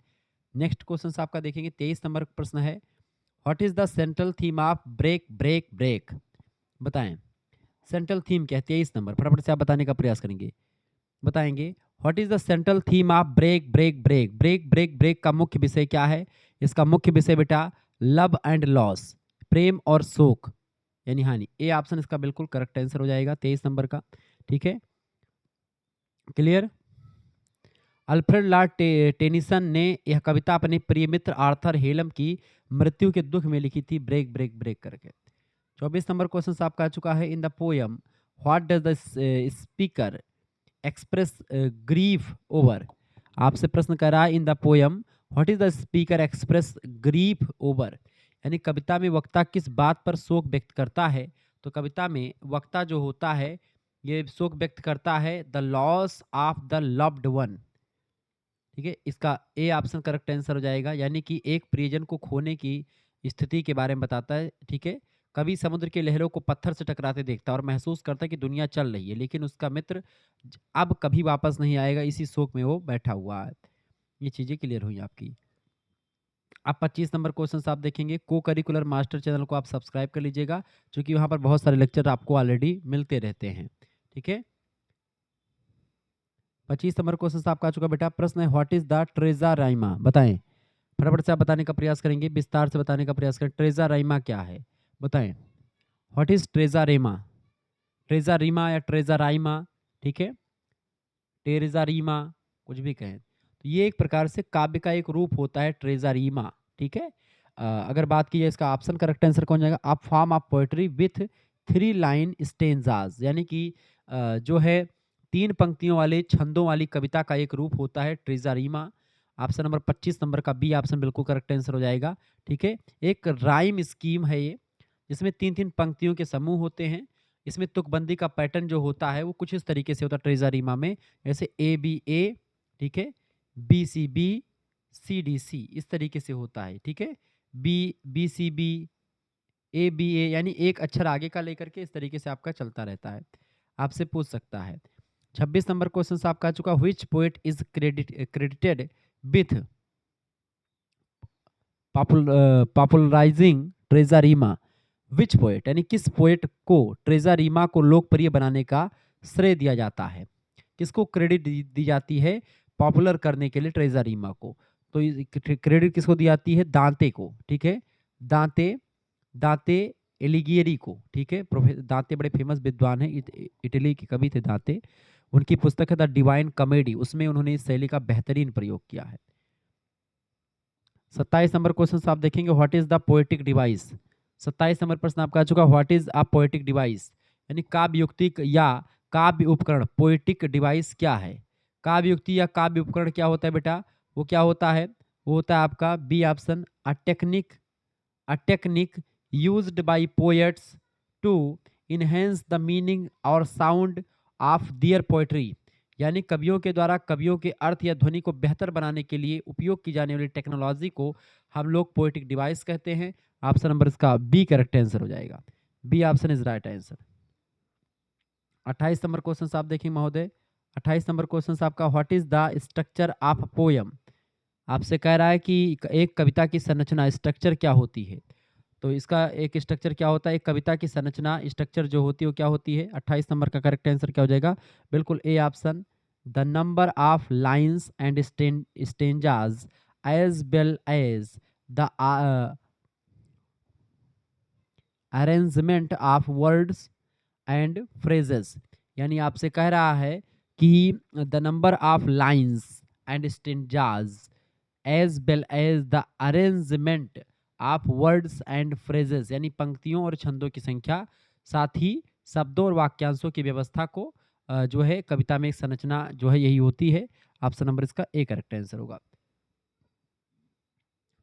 नेक्स्ट क्वेश्चन आपका देखेंगे, 23 नंबर प्रश्न है what is the central theme of break break break? बताएं सेंट्रल थीम क्या है? 23 नंबर फटाफट से आप बताने का प्रयास करेंगे, बताएंगे what is the central theme of break break break? Break break break का मुख्य विषय क्या है? इसका मुख्य विषय बेटा लव एंड लॉस, प्रेम और शोक यानी हानि। ए ऑप्शन इसका बिल्कुल करेक्ट आंसर हो जाएगा 23 नंबर का। ठीक है, क्लियर। अल्फ्रेड लॉर्ड टेनिसन ने यह कविता अपने प्रिय मित्र आर्थर हेलम की मृत्यु के दुख में लिखी थी, ब्रेक ब्रेक ब्रेक करके। 24 नंबर क्वेश्चन आपका आ चुका है, in the poem what does the speaker express grief over? आपसे प्रश्न कर रहा है in the poem what is the speaker express grief over, यानी कविता में वक्ता किस बात पर शोक व्यक्त करता है? तो कविता में वक्ता जो होता है ये शोक व्यक्त करता है the loss of the loved one. ठीक है, इसका ए ऑप्शन करेक्ट आंसर हो जाएगा, यानी कि एक प्रियजन को खोने की स्थिति के बारे में बताता है। ठीक है, कभी समुद्र के लहरों को पत्थर से टकराते देखता है और महसूस करता है कि दुनिया चल रही है, लेकिन उसका मित्र अब कभी वापस नहीं आएगा, इसी शोक में वो बैठा हुआ है। ये चीजें क्लियर हुई आपकी। अब 25 नंबर क्वेश्चन आप देखेंगे, को करिकुलर मास्टर चैनल को आप सब्सक्राइब कर लीजिएगा, क्योंकि वहां पर बहुत सारे लेक्चर आपको ऑलरेडी मिलते रहते हैं। ठीक है, 25 नंबर क्वेश्चन आपका आ चुका बेटा, प्रश्न है what is the treasure Raima? बताएं फटाफट से आप बताने का प्रयास करेंगे, विस्तार से बताने का प्रयास करें। ट्रेजा राइमा क्या है बताएं, what is treasure रेमा? Treasure Reema या ट्रेजा राइमा, ठीक है, टेरेजा रीमा, कुछ भी कहें। तो ये एक प्रकार से काव्य का एक रूप होता है ट्रेजरीमा, ठीक है। अगर बात की जाए इसका ऑप्शन करेक्ट आंसर कौन जाएगा, आप form of poetry with 3 line stanzas, यानी कि जो है 3 पंक्तियों वाले छंदों वाली कविता का एक रूप होता है ट्रेजरीमा। ऑप्शन नंबर 25 नंबर का बी ऑप्शन बिल्कुल करेक्ट आंसर हो जाएगा, ठीक है। एक राइम स्कीम है ये, जिसमें 3-3 पंक्तियों के समूह होते हैं। इसमें तुकबंदी का पैटर्न जो होता है वो कुछ इस तरीके से होता है ट्रेजरीमा में, जैसे ए बी ए, ठीक है, B C B, C D C, इस तरीके से होता है, ठीक है। B C B, A B A, यानी एक अक्षर आगे का लेकर के इस तरीके से आपका चलता रहता है। आपसे पूछ सकता है 26 नंबर क्वेश्चन आपका आ चुका, which poet is credited with popularizing terza rima, which poet, यानी किस पोएट को ट्रेजरीमा को लोकप्रिय बनाने का श्रेय दिया जाता है, किसको क्रेडिट दी जाती है पॉपुलर करने के लिए ट्रेजरीमा को। तो क्रेडिट किसको दी जाती है, दांते को, ठीक है। दांते दांते एलिगियरी को, ठीक है। दांते बड़े फेमस विद्वान हैं, इटली के कवि थे दांते। उनकी पुस्तक है द डिवाइन कॉमेडी, उसमें उन्होंने इस शैली का बेहतरीन प्रयोग किया है। 27 नंबर क्वेश्चन आप देखेंगे, what is the poetic device. 27 number प्रश्न आपका आ चुका, what is a poetic device, यानी काव्य युक्ति या काव्य उपकरण। पोएटिक डिवाइस क्या है, काव्य युक्ति या काव्य उपकरण क्या होता है बेटा, वो क्या होता है, वो होता है आपका B option, a technique used by poets to enhance the meaning और sound of their poetry, यानी कवियों के द्वारा कवियों के अर्थ या ध्वनि को बेहतर बनाने के लिए उपयोग की जाने वाली टेक्नोलॉजी को हम लोग पोएटिक डिवाइस कहते हैं। ऑप्शन नंबर इसका बी करेक्ट आंसर हो जाएगा, B option is right answer. 28 नंबर क्वेश्चन आप देखें महोदय, 28 नंबर क्वेश्चन आपका, what is the structure of poem. आपसे कह रहा है कि एक कविता की संरचना स्ट्रक्चर क्या होती है। तो इसका एक स्ट्रक्चर क्या होता है, एक कविता की संरचना स्ट्रक्चर जो होती है वो क्या होती है। 28 नंबर का करेक्ट आंसर क्या हो जाएगा, बिल्कुल A option, the number of lines and stanzas as well as the arrangement of words and phrases, यानी आपसे कह रहा है कि the number of lines and stanzas as well as the arrangement of words and phrases, यानी पंक्तियों और छंदों की संख्या, साथ ही शब्दों और वाक्यांशों की व्यवस्था को जो है कविता में एक संरचना जो है यही होती है। ऑप्शन नंबर इसका ए करेक्ट आंसर होगा।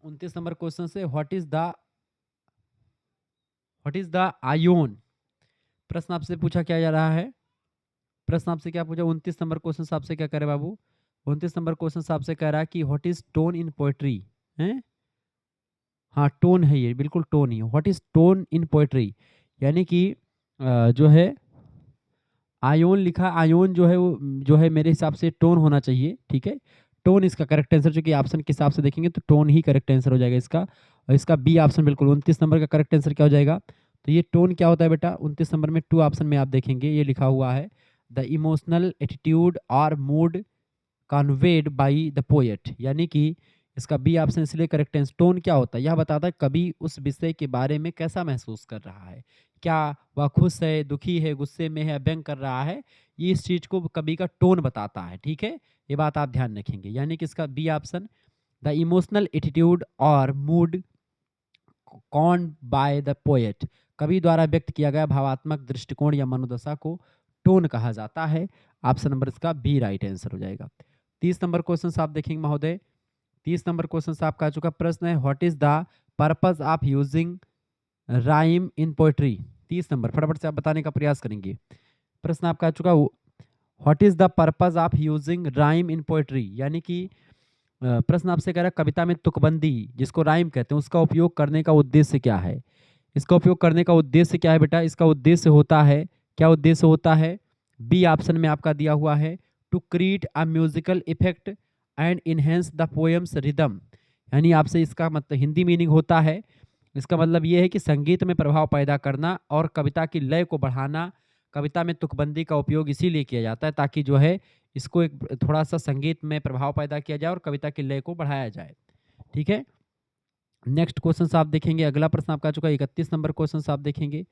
29 नंबर क्वेश्चन से, व्हाट इज द आयोन। प्रश्न आपसे पूछा क्या जा रहा है, प्रश्न आपसे क्या पूछा, 29 नंबर क्वेश्चन आपसे क्या करे बाबू, 29 नंबर क्वेश्चन आपसे कह रहा है कि what is tone in poetry है। हाँ टोन है, ये बिल्कुल टोन ही है। What is tone in poetry, यानी कि जो है आयोन लिखा, आयोन जो है वो जो है मेरे हिसाब से टोन होना चाहिए, ठीक है। टोन इसका करेक्ट आंसर, जो कि ऑप्शन के हिसाब से देखेंगे तो टोन ही करेक्ट आंसर हो जाएगा इसका, और इसका बी ऑप्शन बिल्कुल। 29 नंबर का करेक्ट आंसर क्या हो जाएगा, तो ये टोन क्या होता है बेटा, 29 नंबर में 2 ऑप्शन में आप देखेंगे ये लिखा हुआ है, द इमोशनल एटीट्यूड और mood conveyed by the poet, यानी कि इसका बी ऑप्शन इसलिए करेक्ट आंसर। टोन क्या होता है, यह बताता है कवि उस विषय के बारे में कैसा महसूस कर रहा है, क्या वह खुश है, दुखी है, गुस्से में है, व्यंग कर रहा है, ये इस चीज को कवि का टोन बताता है, ठीक है। ये बात आप ध्यान रखेंगे, यानी कि इसका B option, the emotional attitude और mood conveyed by the poet, कवि द्वारा व्यक्त किया गया भावात्मक दृष्टिकोण या मनोदशा को टोन कहा जाता है। ऑप्शन नंबर इसका बी राइट आंसर हो जाएगा। 30 नंबर क्वेश्चन आप देखेंगे महोदय, 30 नंबर क्वेश्चन आपका आ चुका, प्रश्न है what is the purpose of using rhyme in poetry. 30 number फटाफट से आप बताने का प्रयास करेंगे। प्रश्न आपका आ चुका, what is the purpose of using rhyme in poetry, यानी कि प्रश्न आपसे कह रहा है कविता में तुकबंदी जिसको राइम कहते हैं उसका उपयोग करने का उद्देश्य क्या है। इसका उपयोग करने का उद्देश्य क्या है बेटा, इसका उद्देश्य होता है, क्या उद्देश्य होता है, बी ऑप्शन में आपका दिया हुआ है, to create a musical effect and enhance the poem's rhythm, यानी आपसे इसका मतलब हिंदी मीनिंग होता है, इसका मतलब ये है कि संगीत में प्रभाव पैदा करना और कविता की लय को बढ़ाना। कविता में तुकबंदी का उपयोग इसीलिए किया जाता है ताकि जो है इसको एक थोड़ा सा संगीत में प्रभाव पैदा किया जाए और कविता की लय को बढ़ाया जाए, ठीक है। नेक्स्ट क्वेश्चन आप देखेंगे, अगला प्रश्न आपका चुका 31 नंबर क्वेश्चन आप देखेंगे।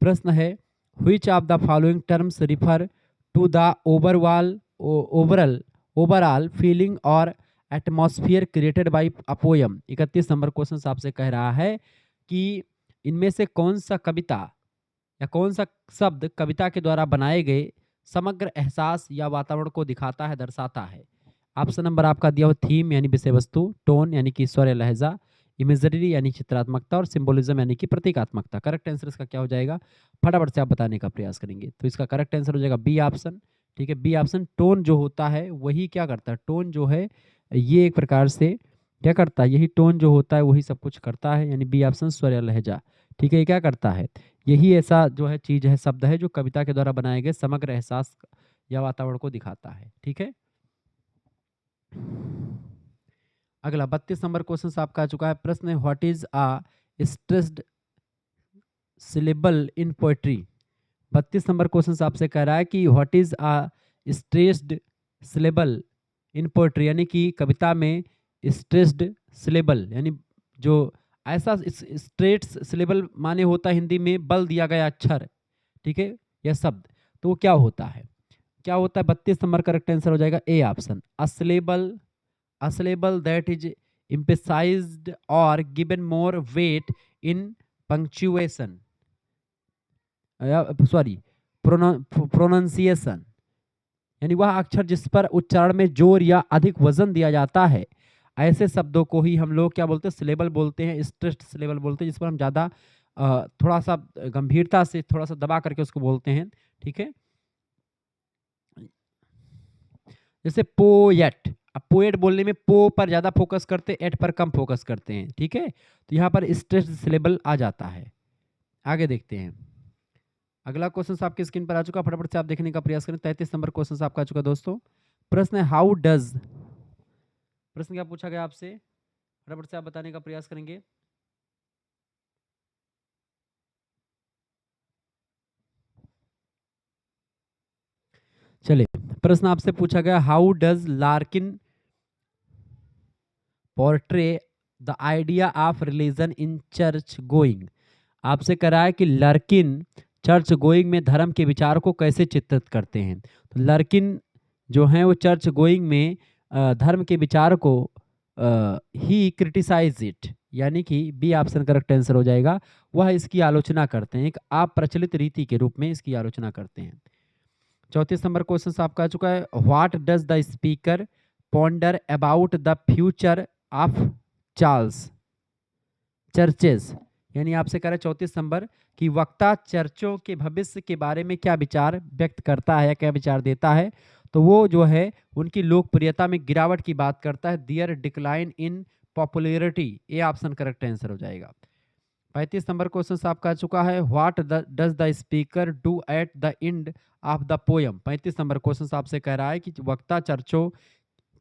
प्रश्न है which of the following terms refer to the overall feeling और atmosphere created by a poem. 31 नंबर क्वेश्चन आपसे कह रहा है कि इनमें से कौन सा कविता या कौन सा शब्द कविता के द्वारा बनाए गए समग्र एहसास या वातावरण को दिखाता है, दर्शाता है। ऑप्शन नंबर आपका दिया हुआ थीम यानी विषय वस्तु, टोन यानी कि स्वर या लहजा, इमेजरी यानी चित्रात्मकता और सिंबोलिज्म यानी कि प्रतीकात्मकता। करेक्ट आंसर इसका क्या हो जाएगा, फटाफट से आप बताने का प्रयास करेंगे। तो इसका करेक्ट आंसर हो जाएगा बी ऑप्शन। ठीक है, बी ऑप्शन। टोन जो होता है वही क्या करता है, टोन जो है ये एक प्रकार से क्या करता है, यही टोन जो होता है वही सब कुछ करता है, यानी बी ऑप्शन स्वर या लहजा। ठीक है, ये क्या करता है, यही ऐसा जो है चीज है, शब्द है जो कविता के द्वारा बनाए गए समग्र एहसास या वातावरण को दिखाता है। ठीक है, अगला 32 नंबर क्वेश्चन आपका आ चुका है। प्रश्न है what is a stressed syllable in poetry. 32 number question आपसे कह रहा है कि what is a stressed syllable in poetry, यानी कि कविता में स्ट्रेस्ड सिलेबल यानी जो ऐसा स्ट्रेट सिलेबल माने होता है हिंदी में बल दिया गया अक्षर। ठीक है, यह शब्द तो वो क्या होता है, क्या होता है। 32 नंबर करेक्ट आंसर हो जाएगा A option, a syllable that is emphasized or given more weight in punctuation, sorry pronunciation, यानी वह अक्षर जिस पर उच्चारण में जोर या अधिक वजन दिया जाता है, ऐसे शब्दों को ही हम लोग क्या बोलते हैं, सिलेबल बोलते हैं, स्ट्रेस्ड सिलेबल बोलते हैं, जिस पर हम ज़्यादा थोड़ा सा गंभीरता से थोड़ा सा दबा करके उसको बोलते हैं। ठीक है, जैसे पोएट, अब पोएट बोलने में पो पर ज्यादा फोकस करते हैं, एट पर कम फोकस करते हैं। ठीक है, तो यहाँ पर स्ट्रेस्ड सिलेबल आ जाता है। आगे देखते हैं, अगला क्वेश्चन आपकी स्क्रीन पर आ चुका, फटाफट से आप देखने का प्रयास करें। 33 नंबर क्वेश्चन आपका आ चुका दोस्तों। प्रश्न है हाउ डज, प्रश्न क्या पूछा गया आपसे, फटाफट से आप बताने का प्रयास करेंगे। चलिए, प्रश्न आपसे पूछा गया how does Larkin portray the idea of religion in church going. आपसे करा है कि लर्किन चर्च गोइंग में धर्म के विचार को कैसे चित्रित करते हैं। तो लर्किन जो है वो चर्च गोइंग में धर्म के विचार को ही क्रिटिसाइज इट, यानी कि बी ऑप्शन करेक्ट आंसर हो जाएगा, वह इसकी आलोचना करते हैं, एक अप्रचलित रीति के रूप में इसकी आलोचना करते हैं। 34 नंबर क्वेश्चन आपका आ चुका है what does the speaker ponder about the future of Charles churches, यानी आपसे कह रहे 34 नंबर कि वक्ता चर्चों के भविष्य के बारे में क्या विचार व्यक्त करता है या क्या विचार देता है। तो वो जो है उनकी लोकप्रियता में गिरावट की बात करता है, दियर डिक्लाइन इन पॉपुलैरिटी, ये ऑप्शन करेक्ट आंसर हो जाएगा। 35 नंबर क्वेश्चन आपका आ चुका है what does the speaker do at the end of the poem. 35 number question आपसे कह रहा है कि वक्ता चर्चों,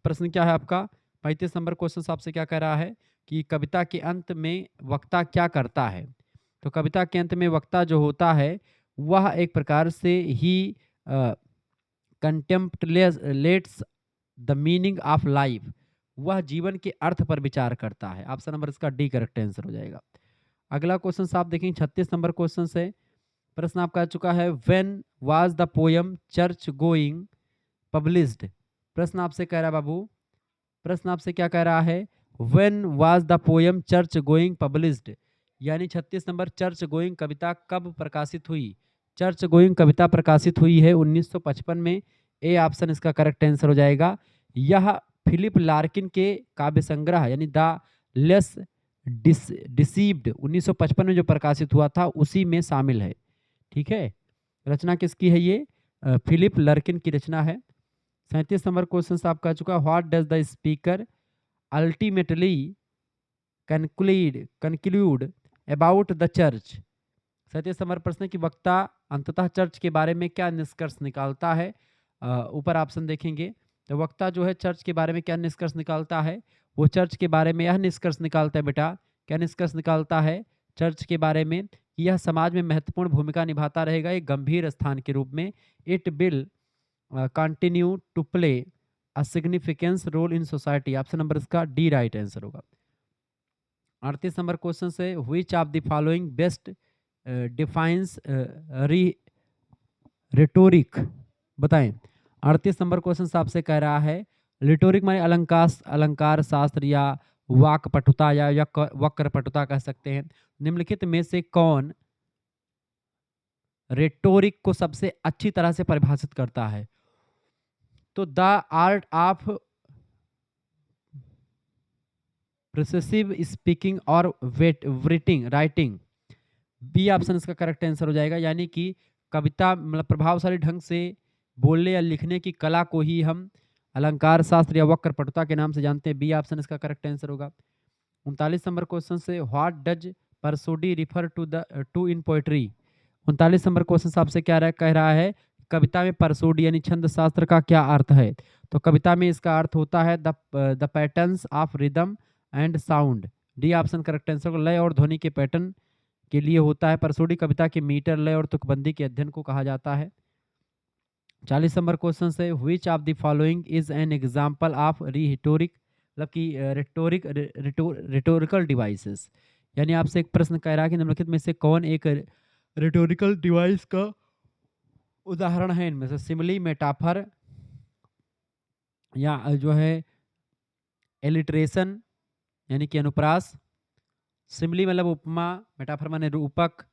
प्रश्न क्या है आपका, 35 नंबर क्वेश्चन आपसे क्या कह रहा है कि कविता के अंत में वक्ता क्या करता है। तो कविता के अंत में वक्ता जो होता है वह एक प्रकार से ही कंटेम्पलेट्स द मीनिंग ऑफ लाइफ, वह जीवन के अर्थ पर विचार करता है। ऑप्शन नंबर इसका डी करेक्ट आंसर हो जाएगा। अगला क्वेश्चन आप देखेंगे 36 नंबर क्वेश्चन से, प्रश्न आपका आ चुका है when was the poem church going published. प्रश्न आपसे कह रहा है बाबू, प्रश्न आपसे क्या कह रहा है, when was the poem church going published, यानी 36 नंबर चर्च गोइंग कविता कब प्रकाशित हुई। चर्च गोइंग कविता प्रकाशित हुई है 1955 में, ए ऑप्शन इसका करेक्ट आंसर हो जाएगा। यह फिलिप लार्किन के काव्य संग्रह यानी द लेस डिसीव्ड 1955 में जो प्रकाशित हुआ था उसी में शामिल है। ठीक है, रचना किसकी है ये, फिलिप लार्किन की रचना है। 37 नंबर क्वेश्चन आपका चुका what does the speaker ultimately conclude about the church. 37 number प्रश्न की वक्ता अंततः चर्च के बारे में क्या निष्कर्ष निकालता है। ऊपर ऑप्शन देखेंगे तो वक्ता जो है चर्च के बारे में क्या निष्कर्ष निकालता है, वो चर्च के बारे में यह निष्कर्ष निकालता है बेटा, क्या निष्कर्ष निकालता है चर्च के बारे में कि यह समाज में महत्वपूर्ण भूमिका निभाता रहेगा एक गंभीर स्थान के रूप में, it will continue to play a significance role in society. Option number इसका डी राइट आंसर होगा। 38 नंबर क्वेश्चन से which of the following best defines rhetoric, बताएं। 38 नंबर क्वेश्चन आपसे कह रहा है रिटोरिक माने अलंकार अलंकार शास्त्र या वाक्पटुता या वक्रपटुता कह सकते हैं। निम्नलिखित में से कौन रेटोरिक को सबसे अच्छी तरह से परिभाषित करता है? तो the art of persuasive speaking और wet writing writing, B option इसका करेक्ट आंसर हो जाएगा। यानी कि कविता मतलब प्रभावशाली ढंग से बोलने या लिखने की कला को ही हम अलंकार शास्त्र या वक्रपटुता के नाम से जानते हैं। बी ऑप्शन इसका करेक्ट आंसर होगा। 39 नंबर क्वेश्चन से what does prosody refer to the to in poetry. 39 number question आपसे क्या कह रहा है, कविता में परसोडी यानी छंद शास्त्र का क्या अर्थ है? तो कविता में इसका अर्थ होता है the patterns of rhythm and sound. D option correct answer को लय और ध्वनि के पैटर्न के लिए होता है। परसोडी कविता के मीटर, लय और तुकबंदी के अध्ययन को कहा जाता है। 40 नंबर क्वेश्चन से which of the following is an example of rhetoric मतलब कि रिटोरिकल डिवाइसेस। यानी आपसे एक प्रश्न कह रहा है कि निम्नलिखित में से कौन एक रिटोरिकल डिवाइस का उदाहरण है? इनमें से सिमिली, मेटाफर या जो है एलिट्रेशन यानी कि अनुप्रास। सिमिली मतलब उपमा, मेटाफर माने रूपक,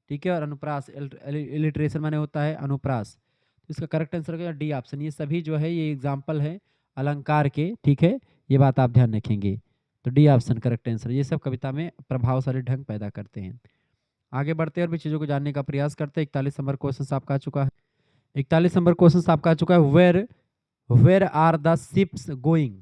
ठीक है, और अनुप्रास इलिट्रेशन माने होता है अनुप्रास। तो इसका करेक्ट आंसर होगा डी ऑप्शन। ये सभी जो है ये एग्जाम्पल है अलंकार के, ठीक है, ये बात आप ध्यान रखेंगे। तो डी ऑप्शन करेक्ट आंसर। ये सब कविता में प्रभावशाली ढंग पैदा करते हैं। आगे बढ़ते हैं और भी चीज़ों को जानने का प्रयास करते हैं। 41 नंबर क्वेश्चन आपका आ चुका है। 41 नंबर क्वेश्चन आपका आ चुका है, where are the ships going.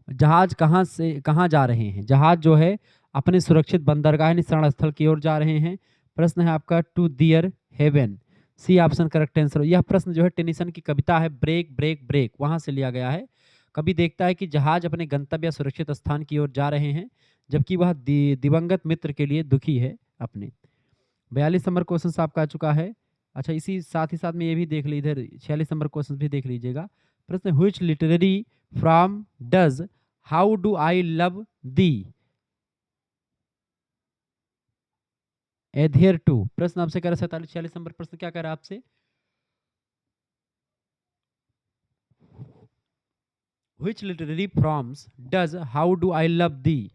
जहाज कहाँ से कहाँ जा रहे हैं? जहाज जो है अपने सुरक्षित बंदरगाह यानी शरण स्थल की ओर जा रहे हैं। प्रश्न है आपका to their heaven. C option correct answer. यह प्रश्न जो है टेनिसन की कविता है ब्रेक ब्रेक ब्रेक, वहां से लिया गया है। कवि देखता है कि जहाज अपने गंतव्य सुरक्षित स्थान की ओर जा रहे हैं, जबकि वह दिवंगत मित्र के लिए दुखी है अपने। 42 नंबर क्वेश्चन आपका आ चुका है। अच्छा, इसी साथ ही साथ में ये भी देख लीजिए, इधर 46 नंबर क्वेश्चन भी देख लीजिएगा। प्रश्न, which literary form does how do I love thee adhere to. प्रश्न आपसे कह रहा है 47-46 नंबर प्रश्न क्या कह रहा है आपसे, which literary forms does how do I love thee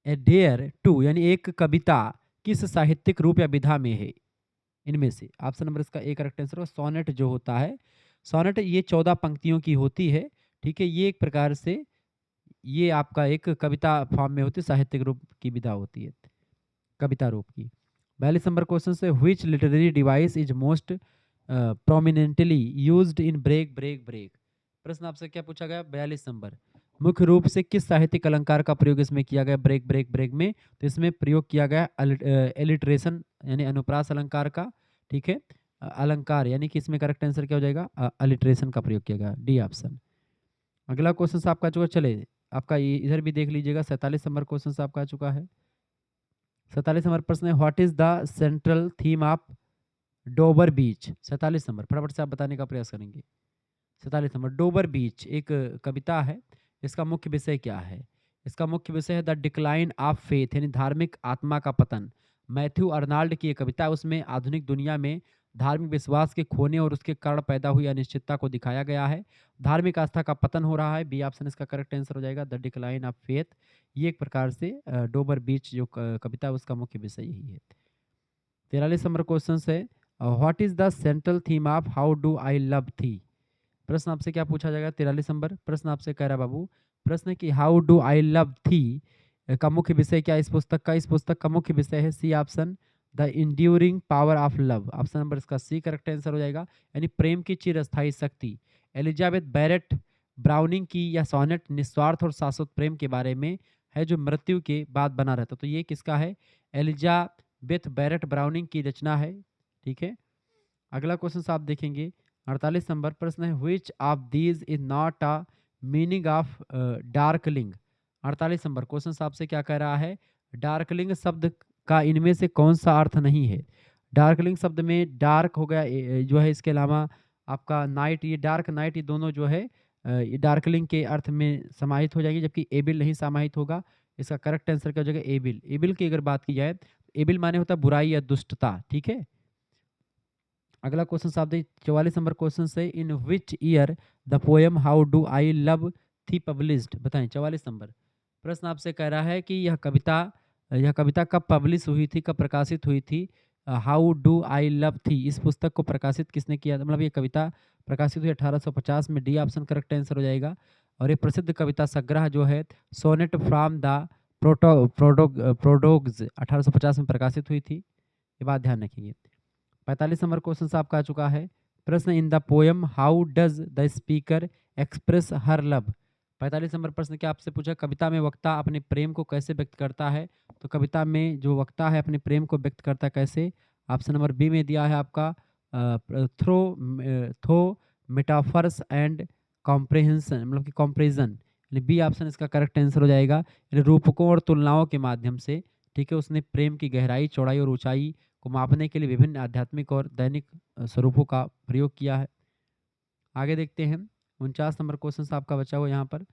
adhere to, यानी एक कविता किस साहित्यिक रूप या विधा में है? इनमें से ऑप्शन नंबर इसका ए करेक्ट आंसर होगा सोनेट जो होता है। सोनेट ये 14 पंक्तियों की होती है, ठीक है। ये एक प्रकार से ये आपका एक कविता फॉर्म में होती है, साहित्यिक रूप की विधा होती है कविता रूप की। 42 नंबर क्वेश्चन से which literary device is most prominently used in break break break. प्रश्न आपसे क्या पूछा गया? 42 नंबर, मुख्य रूप से किस साहित्यिक अलंकार का प्रयोग इसमें किया गया ब्रेक ब्रेक ब्रेक में? तो इसमें प्रयोग किया गया एलिट्रेशन यानी अनुप्रास अलंकार का, ठीक है। अलंकार यानी कि इसमें करेक्ट आंसर क्या हो जाएगा? अलिट्रेशन का प्रयोग किया गया, डी ऑप्शन। अगला क्वेश्चन आपका चुका, चले आपका इधर भी देख लीजिएगा। 47 नंबर क्वेश्चन आपका आ चुका है। 47 नंबर प्रश्न है, what is the central theme of Dover Beach. 47 नंबर फटाफट से आप बताने का प्रयास करेंगे। 47 नंबर, डोबर बीच एक कविता है, इसका मुख्य विषय क्या है? इसका मुख्य विषय है द डिक्लाइन ऑफ फेथ यानी धार्मिक आत्मा का पतन। मैथ्यू अर्नाल्ड की एक कविता है, उसमें आधुनिक दुनिया में धार्मिक विश्वास के खोने और उसके कारण पैदा हुई अनिश्चितता को दिखाया गया है। धार्मिक आस्था का पतन हो रहा है, बी ऑप्शन इसका करेक्ट आंसर हो जाएगा, द डिक्लाइन ऑफ फेथ। ये एक प्रकार से डोबर बीच जो कविता है उसका मुख्य विषय यही है। 43 नंबर क्वेश्चन है, what is the central theme of how do I love थी। प्रश्न आपसे क्या पूछा जाएगा? 43 नंबर प्रश्न आपसे कह रहा बाबू, प्रश्न की हाउ डू आई लव थी का मुख्य विषय क्या इस पुस्तक का? इस पुस्तक का मुख्य विषय है C option, the enduring power of love. Option number इसका सी करेक्ट आंसर हो जाएगा, यानी प्रेम की चिरस्थायी शक्ति। एलिजाबेथ बैरेट ब्राउनिंग की यह सोनेट निस्वार्थ और शाश्वत प्रेम के बारे में है, जो मृत्यु के बाद बना रहता। तो ये किसका है? एलिजाबेथ बैरेट ब्राउनिंग की रचना है, ठीक है। अगला क्वेश्चन आप देखेंगे 48 नंबर प्रश्न है, which of these is not a meaning of darkling. 48 number question आपसे क्या कह रहा है, डार्कलिंग शब्द का इनमें से कौन सा अर्थ नहीं है? डार्कलिंग शब्द में डार्क हो गया जो है, इसके अलावा आपका नाइट, ये डार्क नाइट, ये दोनों जो है ये डार्कलिंग के अर्थ में समाहित हो जाएगी, जबकि एबिल नहीं समाहित होगा। इसका करेक्ट आंसर क्या हो जाएगा? एबिल। एबिल की अगर बात की जाए, एबिल माने होता है बुराई या दुष्टता, ठीक है। अगला क्वेश्चन साहब देखिए 44 नंबर क्वेश्चन से, in which year the poem how do I love thee published, बताएं। 44 नंबर प्रश्न आपसे कह रहा है कि यह कविता कब पब्लिश हुई थी, कब प्रकाशित हुई थी। हाउ डू आई लव थी, इस पुस्तक को प्रकाशित किसने किया था, मतलब ये कविता प्रकाशित हुई 1850 में। डी ऑप्शन करेक्ट आंसर हो जाएगा। और ये प्रसिद्ध कविता संग्रह जो है सोनेट फ्रॉम द प्रोडोग्स 1850 में प्रकाशित हुई थी। ये बात ध्यान रखेंगे। 45 नंबर क्वेश्चन आपका आ चुका है। प्रश्न, in the poem how does the speaker express her love. 45 number प्रश्न क्या आपसे पूछा, कविता में वक्ता अपने प्रेम को कैसे व्यक्त करता है। तो कविता में जो वक्ता है अपने प्रेम को व्यक्त करता है कैसे। ऑप्शन नंबर बी में दिया है आपका थ्रो मेटाफर्स एंड कॉम्प्रेहेंशन, मतलब कि कॉम्प्रेजन, यानी बी ऑप्शन इसका करेक्ट आंसर हो जाएगा। यानी रूपकों और तुलनाओं के माध्यम से, ठीक है, उसने प्रेम की गहराई, चौड़ाई और ऊंचाई को मापने के लिए विभिन्न आध्यात्मिक और दैनिक स्वरूपों का प्रयोग किया है। आगे देखते हैं 49 नंबर क्वेश्चन आपका बचा हुआ यहाँ पर।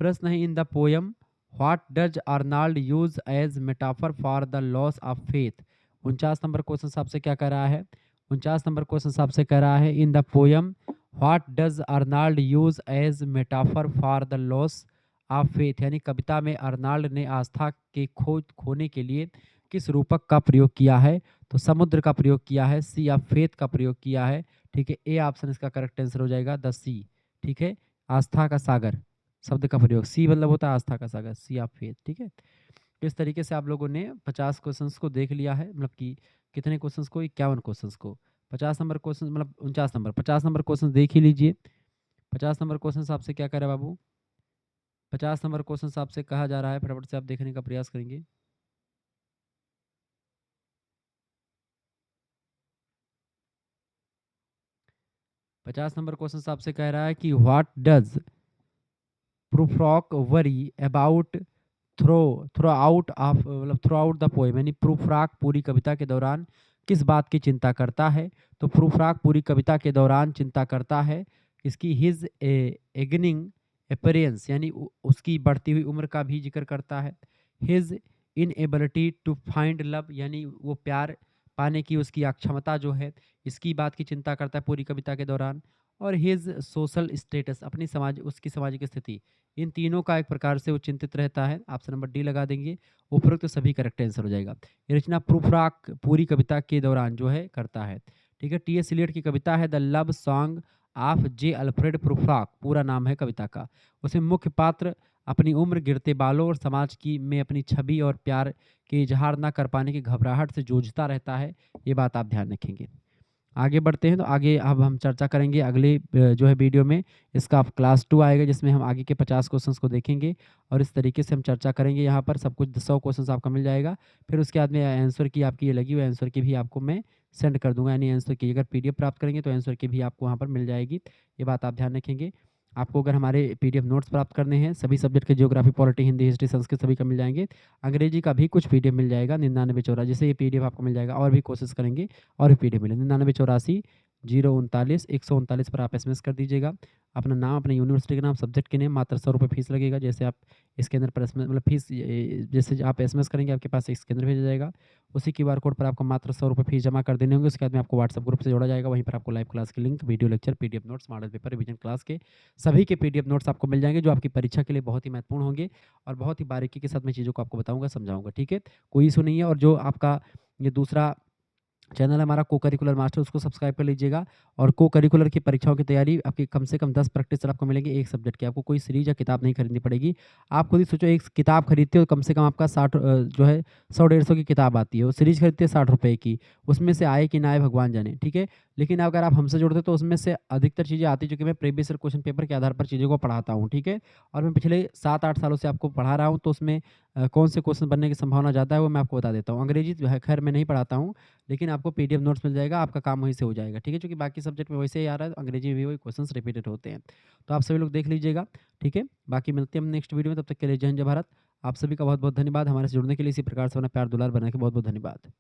प्रश्न है, in the poem what does Arnold use as metaphor for the loss of faith. 49 number question आपसे क्या कह रहा है, 49 नंबर क्वेश्चन आपसे कह रहा है, in the poem what does Arnold use as metaphor for the loss of faith, यानी कविता में अर्नाल्ड ने आस्था के खोने के लिए किस रूपक का प्रयोग किया है। तो समुद्र का प्रयोग किया है, सी ऑफ फेथ का प्रयोग किया है। ठीक है, ए ऑप्शन इसका करेक्ट आंसर हो जाएगा, द सी। ठीक है, आस्था का सागर शब्द का प्रयोग, सी मतलब होता है आस्था का सागर, सी ऑफ फेथ। ठीक है, तो इस तरीके से आप लोगों ने 50 क्वेश्चंस को देख लिया है, मतलब कि कितने क्वेश्चंस को, 51 क्वेश्चंस को। 50 नंबर क्वेश्चन मतलब 49 नंबर, 50 नंबर क्वेश्चन देख ही लीजिए। 50 नंबर क्वेश्चन आपसे क्या कह रहा है बाबू, 50 नंबर क्वेश्चन आपसे कहा जा रहा है, फटाफट से आप देखने का प्रयास करेंगे। 50 नंबर क्वेश्चन आपसे कह रहा है कि what does Prufrock worry about throw out of, मतलब थ्रू आउट द पोएम, यानी प्रूफ्राक पूरी कविता के दौरान किस बात की चिंता करता है। तो प्रूफ्राक पूरी कविता के दौरान चिंता करता है इसकी हिज एगनिंग अपीयरेंस, यानी उसकी बढ़ती हुई उम्र का भी जिक्र करता है। His inability to find love, यानी वो प्यार पाने की उसकी अक्षमता जो है, इसकी बात की चिंता करता है पूरी कविता के दौरान। और हिज सोशल स्टेटस, अपनी समाज उसकी सामाजिक स्थिति, इन तीनों का एक प्रकार से वो चिंतित रहता है। ऑप्शन नंबर डी लगा देंगे, उपरोक्त सभी करेक्ट आंसर हो जाएगा। ये रचना प्रूफ्राक पूरी कविता के दौरान जो है करता है। ठीक है, टी एस इलियट की कविता है the love song of J Alfred Prufrock, पूरा नाम है कविता का। उसमें मुख्य पात्र अपनी उम्र, गिरते बालों और समाज की में अपनी छवि और प्यार के इजहार न कर पाने की घबराहट से जूझता रहता है। ये बात आप ध्यान रखेंगे। आगे बढ़ते हैं, तो आगे अब हम चर्चा करेंगे अगले जो है वीडियो में। इसका आप क्लास 2 आएगा जिसमें हम आगे के 50 क्वेश्चंस को देखेंगे और इस तरीके से हम चर्चा करेंगे। यहाँ पर सब कुछ 100 क्वेश्चंस आपका मिल जाएगा। फिर उसके बाद में आंसर की आपकी ये लगी हुई आंसर की भी आपको मैं सेंड कर दूंगा, यानी आंसर की अगर पीडीएफ प्राप्त करेंगे तो आंसर की भी आपको वहाँ पर मिल जाएगी। ये बात आप ध्यान रखेंगे। आपको अगर हमारे पीडीएफ नोट्स प्राप्त करने हैं सभी सब्जेक्ट के, geography, polity, Hindi, history, Sanskrit सभी का मिल जाएंगे। अंग्रेजी का भी कुछ पीडीएफ मिल जाएगा 99 84, जिससे ये पीडीएफ आपको मिल जाएगा। और भी कोशिश करेंगे और भी पीडीएफ मिले 99 84 039 139 पर आप एसएमएस कर दीजिएगा अपना नाम, अपने यूनिवर्सिटी का नाम, सब्जेक्ट के नेम। मात्र 100 रुपये फीस लगेगा। जैसे आप इसके अंदर पर एसएमएस मतलब फीस जैसे आप एसएमएस करेंगे आपके पास एक स्कैनर भेजा जाएगा। उसी क्यूआर कोड पर आपको मात्र 100 रुपये फीस जमा कर देने होंगे। उसके बाद में आपको व्हाट्सएप ग्रुप से जोड़ा जाएगा। वहीं पर आपको लाइव क्लास की link, video lecture, PDF notes, model paper, revision class के सभी के पीडीएफ नोट्स आपको मिल जाएंगे, जो आपकी परीक्षा के लिए बहुत ही महत्वपूर्ण होंगे और बहुत ही बारीकी के साथ मैं चीज़ों को आपको बताऊंगा, समझाऊंगा। ठीक है, कोई इशू नहीं है। और जो आपका ये दूसरा चैनल है हमारा को करिकुलर मास्टर, उसको सब्सक्राइब कर लीजिएगा। और को करिकुलर की परीक्षाओं की तैयारी आपकी कम से कम 10 प्रैक्टिस आपको मिलेंगे एक सब्जेक्ट की। आपको कोई सीरीज या किताब नहीं खरीदनी पड़ेगी। आप खुद ही सोचो, एक किताब खरीदते हो कम से कम आपका 60 जो है 100 150 की किताब आती है, वो सीरीज खरीदते हैं 60 रुपये की, उसमें से आए कि ना आए भगवान जाने। ठीक है, लेकिन अगर आप हमसे जुड़ते तो उसमें से अधिकतर चीज़ें आती, चूँकि मैं प्रीवियस ईयर क्वेश्चन पेपर के आधार पर चीज़ों को पढ़ाता हूँ। ठीक है, और मैं पिछले 7 8 सालों से आपको पढ़ा रहा हूँ, तो उसमें कौन से क्वेश्चन बनने की संभावना ज़्यादा है वो मैं आपको बता देता हूँ। अंग्रेजी जो है खैर मैं नहीं पढ़ाता हूँ, लेकिन आपको पीडीएफ नोट्स मिल जाएगा, आपका काम वहीं से हो जाएगा। ठीक है, क्योंकि बाकी सब्जेक्ट में वैसे ही आ रहा है, तो अंग्रेजी में भी वही क्वेश्चंस रिपीटेड होते हैं। तो आप सभी लोग देख लीजिएगा। ठीक है, बाकी मिलते हैं हम नेक्स्ट वीडियो में, तब तक के लिए जय हिंद, जय भारत। आप सभी का बहुत बहुत धन्यवाद हमारे से जुड़ने के लिए। इसी प्रकार से अपना प्यार दुलार बनाने के बहुत बहुत धन्यवाद।